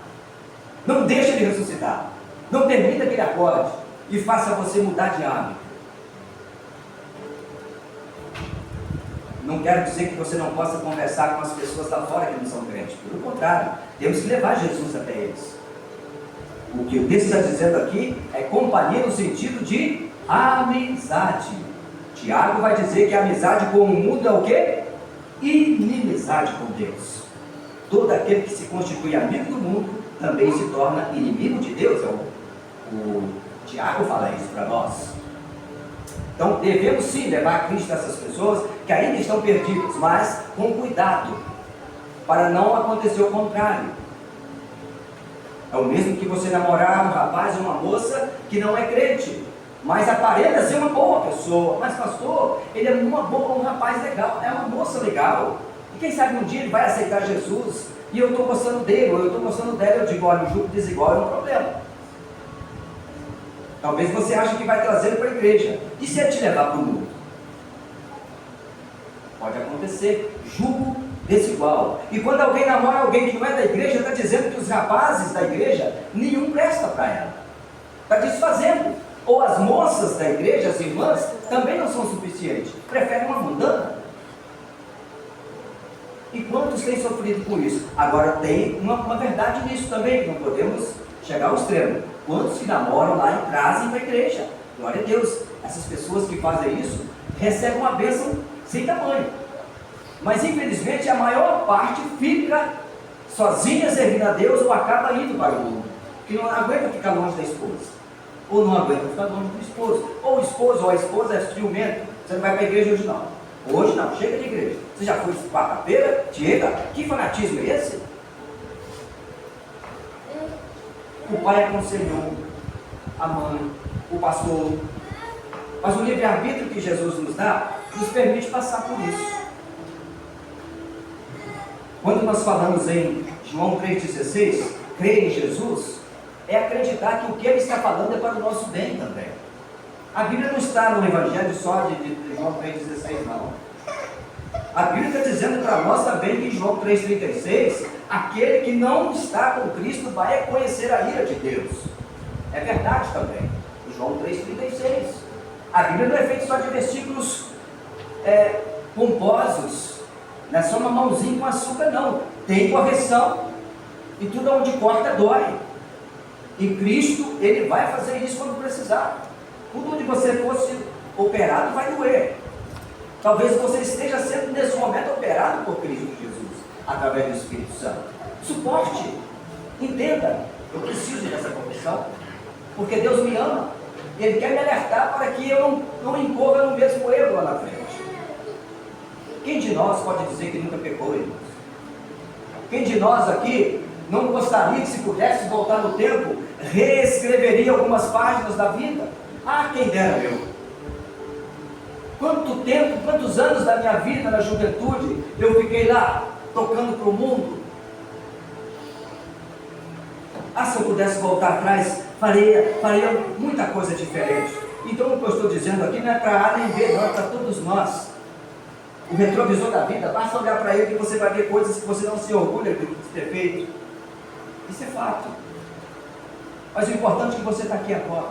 Não deixe ele ressuscitar, não permita que ele acorde e faça você mudar de hábito. Não quero dizer que você não possa conversar com as pessoas lá fora que não são crentes. Pelo contrário, temos que levar Jesus até eles. O que o texto está dizendo aqui é companhia no sentido de amizade. Tiago vai dizer que a amizade com o mundo é o quê? Inimizade com Deus. Todo aquele que se constitui amigo do mundo também se torna inimigo de Deus. O Tiago fala isso para nós. Então devemos sim levar a Cristo a essas pessoas que ainda estão perdidas, mas com cuidado, para não acontecer o contrário. É o mesmo que você namorar um rapaz ou uma moça que não é crente, mas aparenta ser uma boa pessoa. Mas pastor, ele é um rapaz legal, é uma moça legal, e quem sabe um dia ele vai aceitar Jesus, e eu estou gostando dele, ou eu estou gostando dela. Eu digo: olha, o jugo desigual é um problema. Talvez você ache que vai trazê-lo para a igreja. E se ele te levar para o mundo? Pode acontecer. Jugo desigual. E quando alguém namora alguém que não é da igreja, está dizendo que os rapazes da igreja, nenhum presta para ela. Está desfazendo. Ou as moças da igreja, as irmãs, também não são suficientes. Preferem uma mundana. E quantos têm sofrido com isso? Agora tem uma verdade nisso também, que não podemos chegar ao extremo. Quantos que namoram lá e trazem para a igreja? Glória a Deus. Essas pessoas que fazem isso recebem uma bênção sem tamanho. Mas infelizmente a maior parte fica sozinha servindo a Deus, ou acaba indo para o mundo, que não aguenta ficar longe da esposa, ou não aguenta ficar longe do esposo, ou o esposo ou a esposa é ciumento. Você não vai para a igreja hoje não. Hoje não, chega de igreja. Você já foi quarta-feira, chega. Que fanatismo é esse? O pai aconselhou, a mãe, o pastor, mas o livre-arbítrio que Jesus nos dá, nos permite passar por isso. Quando nós falamos em João 3,16, crer em Jesus, é acreditar que o que ele está falando é para o nosso bem também. A Bíblia não está no Evangelho só de João 3,16, não. A Bíblia está dizendo para nós também que em João 3,36, aquele que não está com Cristo vai conhecer a ira de Deus. É verdade também. João 3,36. A Bíblia não é feita só de versículos pomposos, não é só uma mãozinha com açúcar, não. Tem correção, e tudo onde corta dói. E Cristo, ele vai fazer isso quando precisar. Tudo onde você fosse operado vai doer. Talvez você esteja sendo nesse momento operado por Cristo Jesus, através do Espírito Santo. Suporte, entenda, eu preciso dessa confissão, porque Deus me ama, e Ele quer me alertar para que eu não incorra no mesmo erro lá na frente. Quem de nós pode dizer que nunca pecou, irmãos? Quem de nós aqui não gostaria que, se pudesse voltar no tempo, reescreveria algumas páginas da vida? Ah, quem dera eu! Quanto tempo, quantos anos da minha vida na juventude eu fiquei lá, tocando para o mundo? Ah, se eu pudesse voltar atrás, faria muita coisa diferente. Então o que eu estou dizendo aqui não é para A nem B, não, é para todos nós. O retrovisor da vida, basta olhar para ele que você vai ver coisas que você não se orgulha de ter feito. Isso é fato. Mas o importante é que você está aqui agora.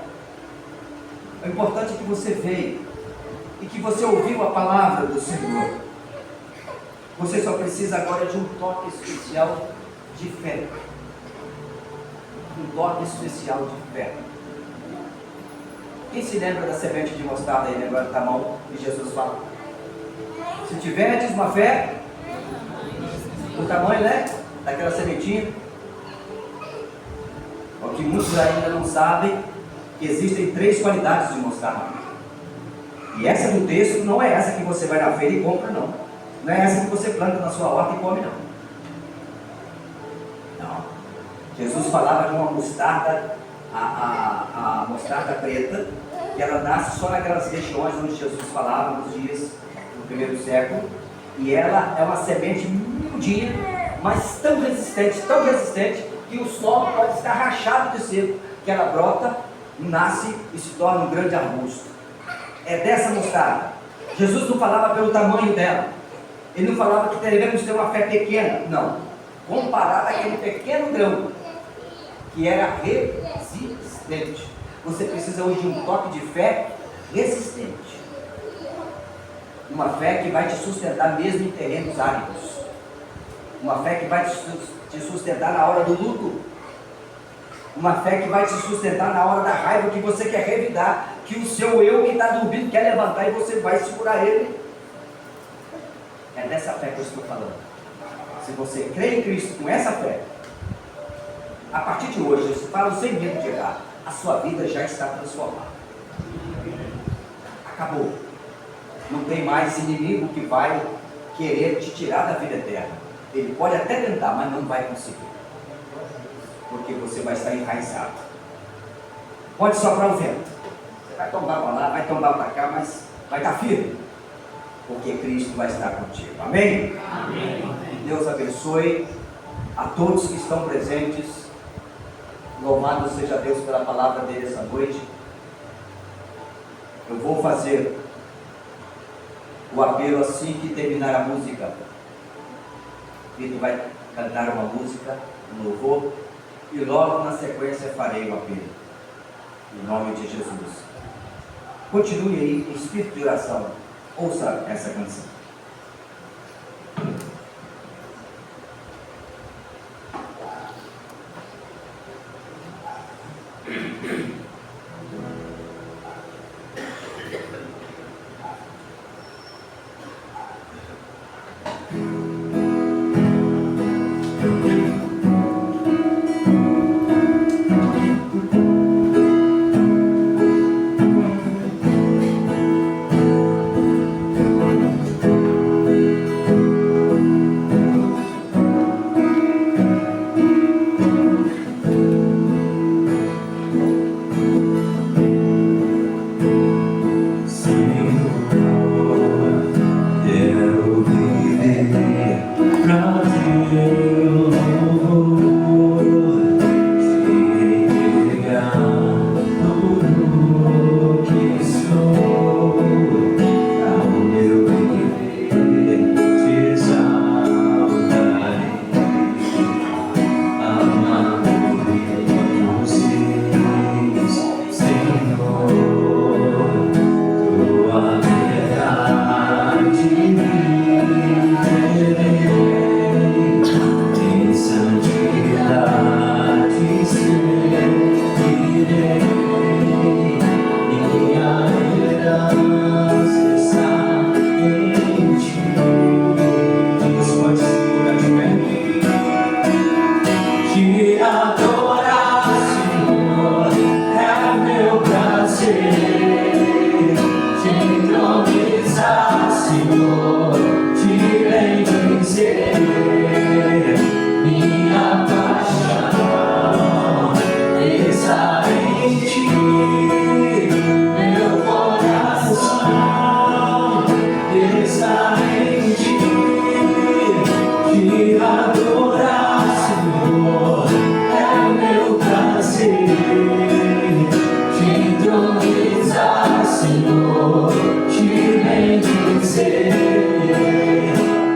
O importante é que você veio e que você ouviu a palavra do Senhor. Você só precisa agora de um toque especial de fé. Um toque especial de fé. Quem se lembra da semente de mostarda aí? Levanta a mão e Jesus fala: se tiverdes uma fé do tamanho, né, daquela sementinha. O que muitos ainda não sabem, que existem 3 qualidades de mostarda. E essa do texto não é essa que você vai na feira e compra, não. Não é essa que você planta na sua horta e come, não. Não. Jesus falava de uma mostarda, a mostarda preta, que ela nasce só naquelas regiões onde Jesus falava nos dias do primeiro século. E ela é uma semente miudinha, mas tão resistente, que o solo pode estar rachado de seco, que ela brota, nasce e se torna um grande arbusto. É dessa mostarda. Jesus não falava pelo tamanho dela. Ele não falava que devemos ter uma fé pequena. Não. Comparado àquele pequeno grão, que era resistente. Você precisa hoje de um toque de fé resistente. Uma fé que vai te sustentar mesmo em terrenos áridos. Uma fé que vai te sustentar na hora do luto. Uma fé que vai te sustentar na hora da raiva, que você quer revidar, que o seu eu que está dormindo quer levantar e você vai segurar ele. É dessa fé que eu estou falando. Se você crê em Cristo com essa fé, a partir de hoje, eu falo sem medo de errar, a sua vida já está transformada. Acabou. Não tem mais inimigo que vai querer te tirar da vida eterna. Ele pode até tentar, mas não vai conseguir. Porque você vai estar enraizado. Pode soprar o vento. Você vai tombar para lá, vai tombar para cá, mas vai estar firme. Porque Cristo vai estar contigo. Amém? Amém. Deus abençoe a todos que estão presentes. Louvado seja Deus pela palavra dele essa noite. Eu vou fazer o apelo assim que terminar a música. Ele vai cantar uma música, um louvor, e logo na sequência farei o apelo. Em nome de Jesus. Continue aí em espírito de oração. Ouça essa canção. Senhor, te vem dizer minha paixão está em ti, meu coração está em ti, te adorar, Senhor, é meu prazer, te entronizar, Senhor, te vem dizer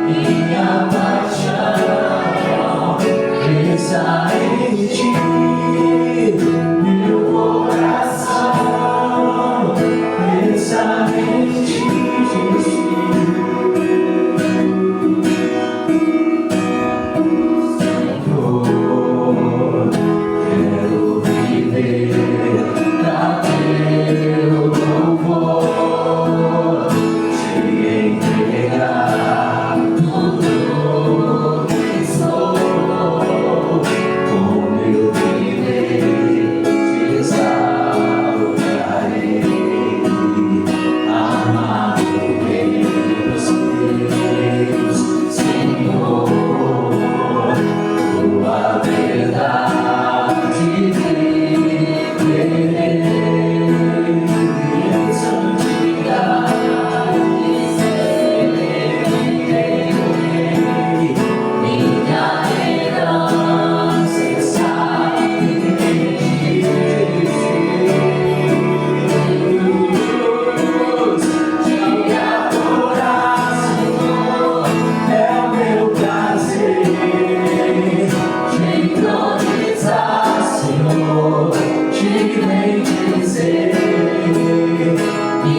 minha paixão está em ti, meu coração está em ti, Jesus. Senhor, quero viver pra teu louvor, te entregar tudo que sou, com meu viver te exaltarei, amado Deus, Senhor, tua verdade viverei, em santidade serei, minha herança está em ti, Jesus, te adorar, Senhor, é o meu prazer, te entronizar, Senhor, te vem dizer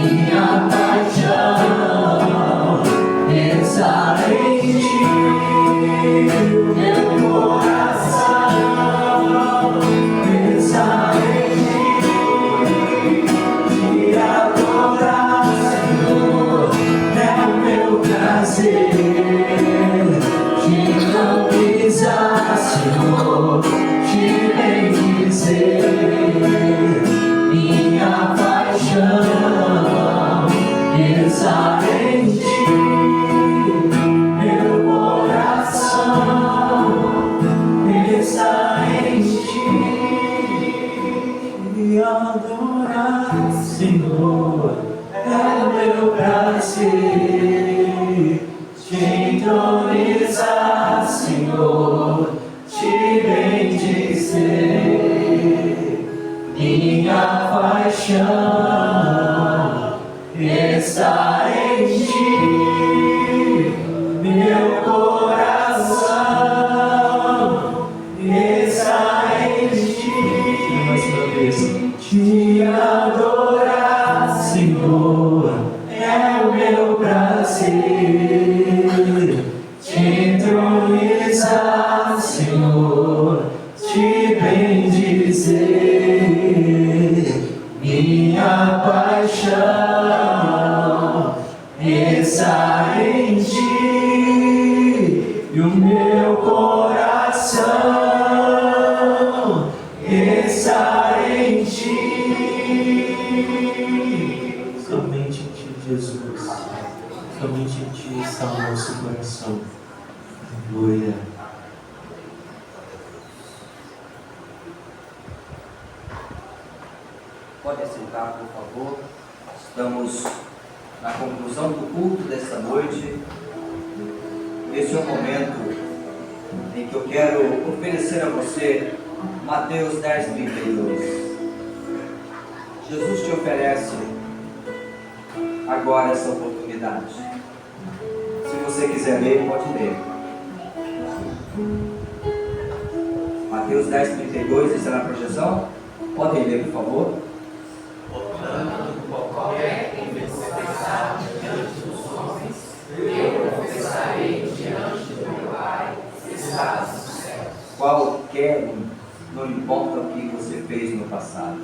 minha paixão está em ti, meu coração está em ti, te adorar, Senhor, é o meu prazer, te entronizar, Senhor, te vem dizer minha paixão está em ti, meu coração está em ti, te adorar, Senhor, é o meu prazer, te entronizar, Senhor, te vem dizer minha paixão está em ti, meu coração está em ti, mais uma vez, te adorar, Senhor, é o meu prazer, te entronizar, Senhor, te vem dizer minha paixão está em ti, e o meu coração está em ti. Somente em ti, Jesus, somente em ti está o nosso coração. Aleluia. Pode sentar, por favor. Estamos na conclusão do culto desta noite. Esse é o momento em que eu quero oferecer a você Mateus 10:32. Jesus te oferece agora essa oportunidade. Se você quiser ler, pode ler. Mateus 10:32, está na projeção? Podem ler, por favor. Qualquer que me confessar diante dos homens, eu confessarei diante do meu Pai que está nos céus. Qualquer um, não importa o que você fez no passado.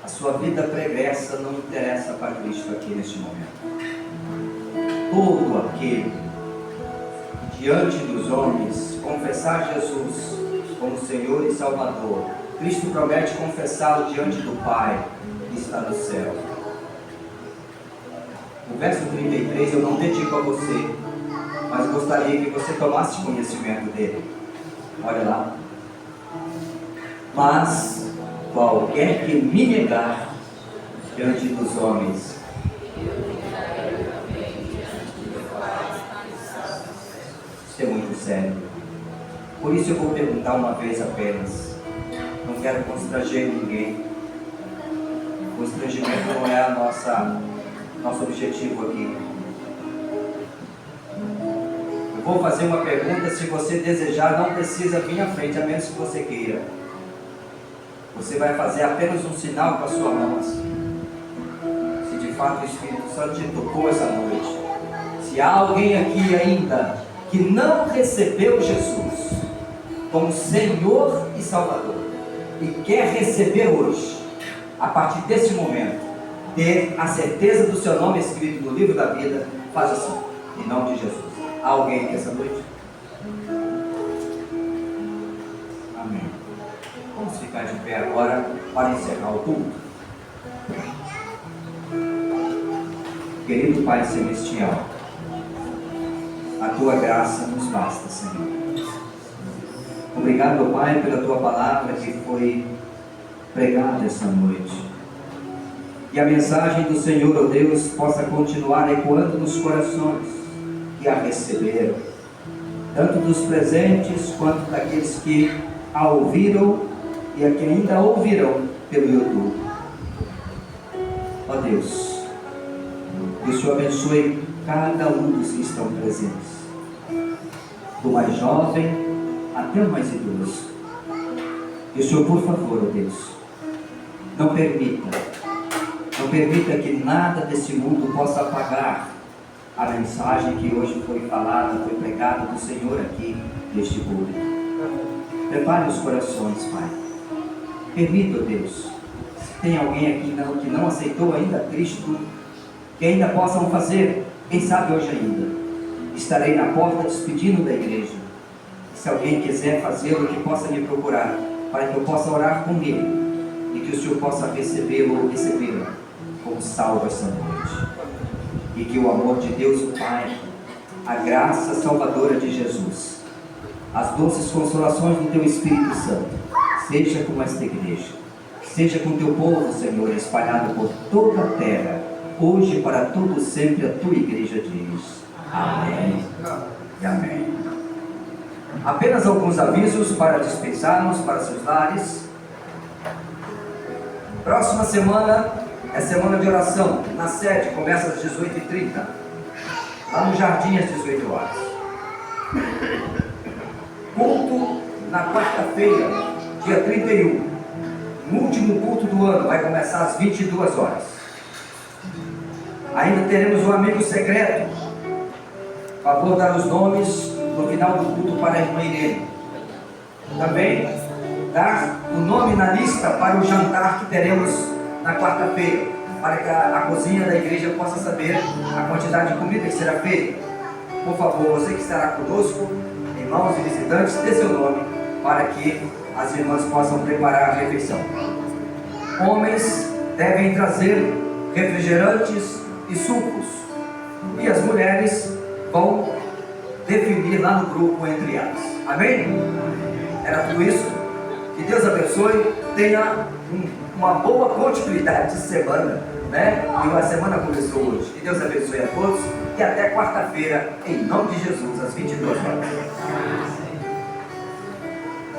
A sua vida pregressa não interessa para Cristo aqui neste momento. Todo aquele que diante dos homens confessar Jesus como Senhor e Salvador, Cristo promete confessá-lo diante do Pai que está no céu. O verso 33 eu não dedico a você, mas gostaria que você tomasse conhecimento dele. Olha lá. Mas qualquer que me negar diante dos homens, isso é muito sério. Por isso eu vou perguntar uma vez apenas. Não quero constranger ninguém. Constrangimento não é nosso objetivo aqui. Eu vou fazer uma pergunta. Se você desejar, não precisa vir à frente, a menos que você queira. Você vai fazer apenas um sinal com a sua mão assim. Se de fato o Espírito Santo te tocou essa noite. Se há alguém aqui ainda que não recebeu Jesus como Senhor e Salvador e quer receber hoje, a partir desse momento, ter a certeza do seu nome escrito no livro da vida, faz assim, em nome de Jesus. Há alguém aqui essa noite? Amém. Vamos ficar de pé agora para encerrar o culto. Querido Pai Celestial, a Tua graça nos basta, Senhor. Obrigado, Pai, pela Tua palavra que foi pregada essa noite. Que a mensagem do Senhor, ó Deus, possa continuar ecoando nos corações que a receberam, tanto dos presentes quanto daqueles que a ouviram e a que ainda ouvirão pelo YouTube. Ó Deus, que o Senhor abençoe cada um dos que estão presentes, do mais jovem até o mais idoso. E o Senhor, por favor, ó Deus, não permita que nada desse mundo possa apagar a mensagem que hoje foi falada, foi pregada do Senhor aqui neste público. Prepare os corações, Pai. Permita, ó Deus, se tem alguém aqui que não aceitou ainda Cristo, que ainda possam fazer, quem sabe hoje ainda. Estarei na porta despedindo da igreja. Se alguém quiser fazê-lo, que possa me procurar, para que eu possa orar com ele, e que o Senhor possa recebê-lo ou recebê-la como salvo essa noite. E que o amor de Deus, o Pai, a graça salvadora de Jesus, as doces consolações do Teu Espírito Santo, seja com esta igreja, seja com o Teu povo, Senhor, espalhado por toda a terra, hoje para todo sempre a Tua igreja diz. Amém e amém. Apenas alguns avisos para dispensarmos para seus lares. Próxima semana é semana de oração, na sede, começa às 18h30, lá no jardim às 18 horas. Culto na quarta-feira, dia 31, no último culto do ano, vai começar às 22 horas. Ainda teremos um amigo secreto. Por favor, dar os nomes no final do culto para a irmã Irene. Também dar o nome na lista para o jantar que teremos na quarta-feira, para que a cozinha da igreja possa saber a quantidade de comida que será feita. Por favor, você que estará conosco, irmãos e visitantes, dê seu nome para que as irmãs possam preparar a refeição. Homens devem trazer refrigerantes e sucos, e as mulheres vão definir lá no grupo entre elas. Amém? Era tudo isso? Que Deus abençoe. Tenha uma boa continuidade de semana, né? E a semana começou hoje. Que Deus abençoe a todos e até quarta-feira, em nome de Jesus, às 22 horas.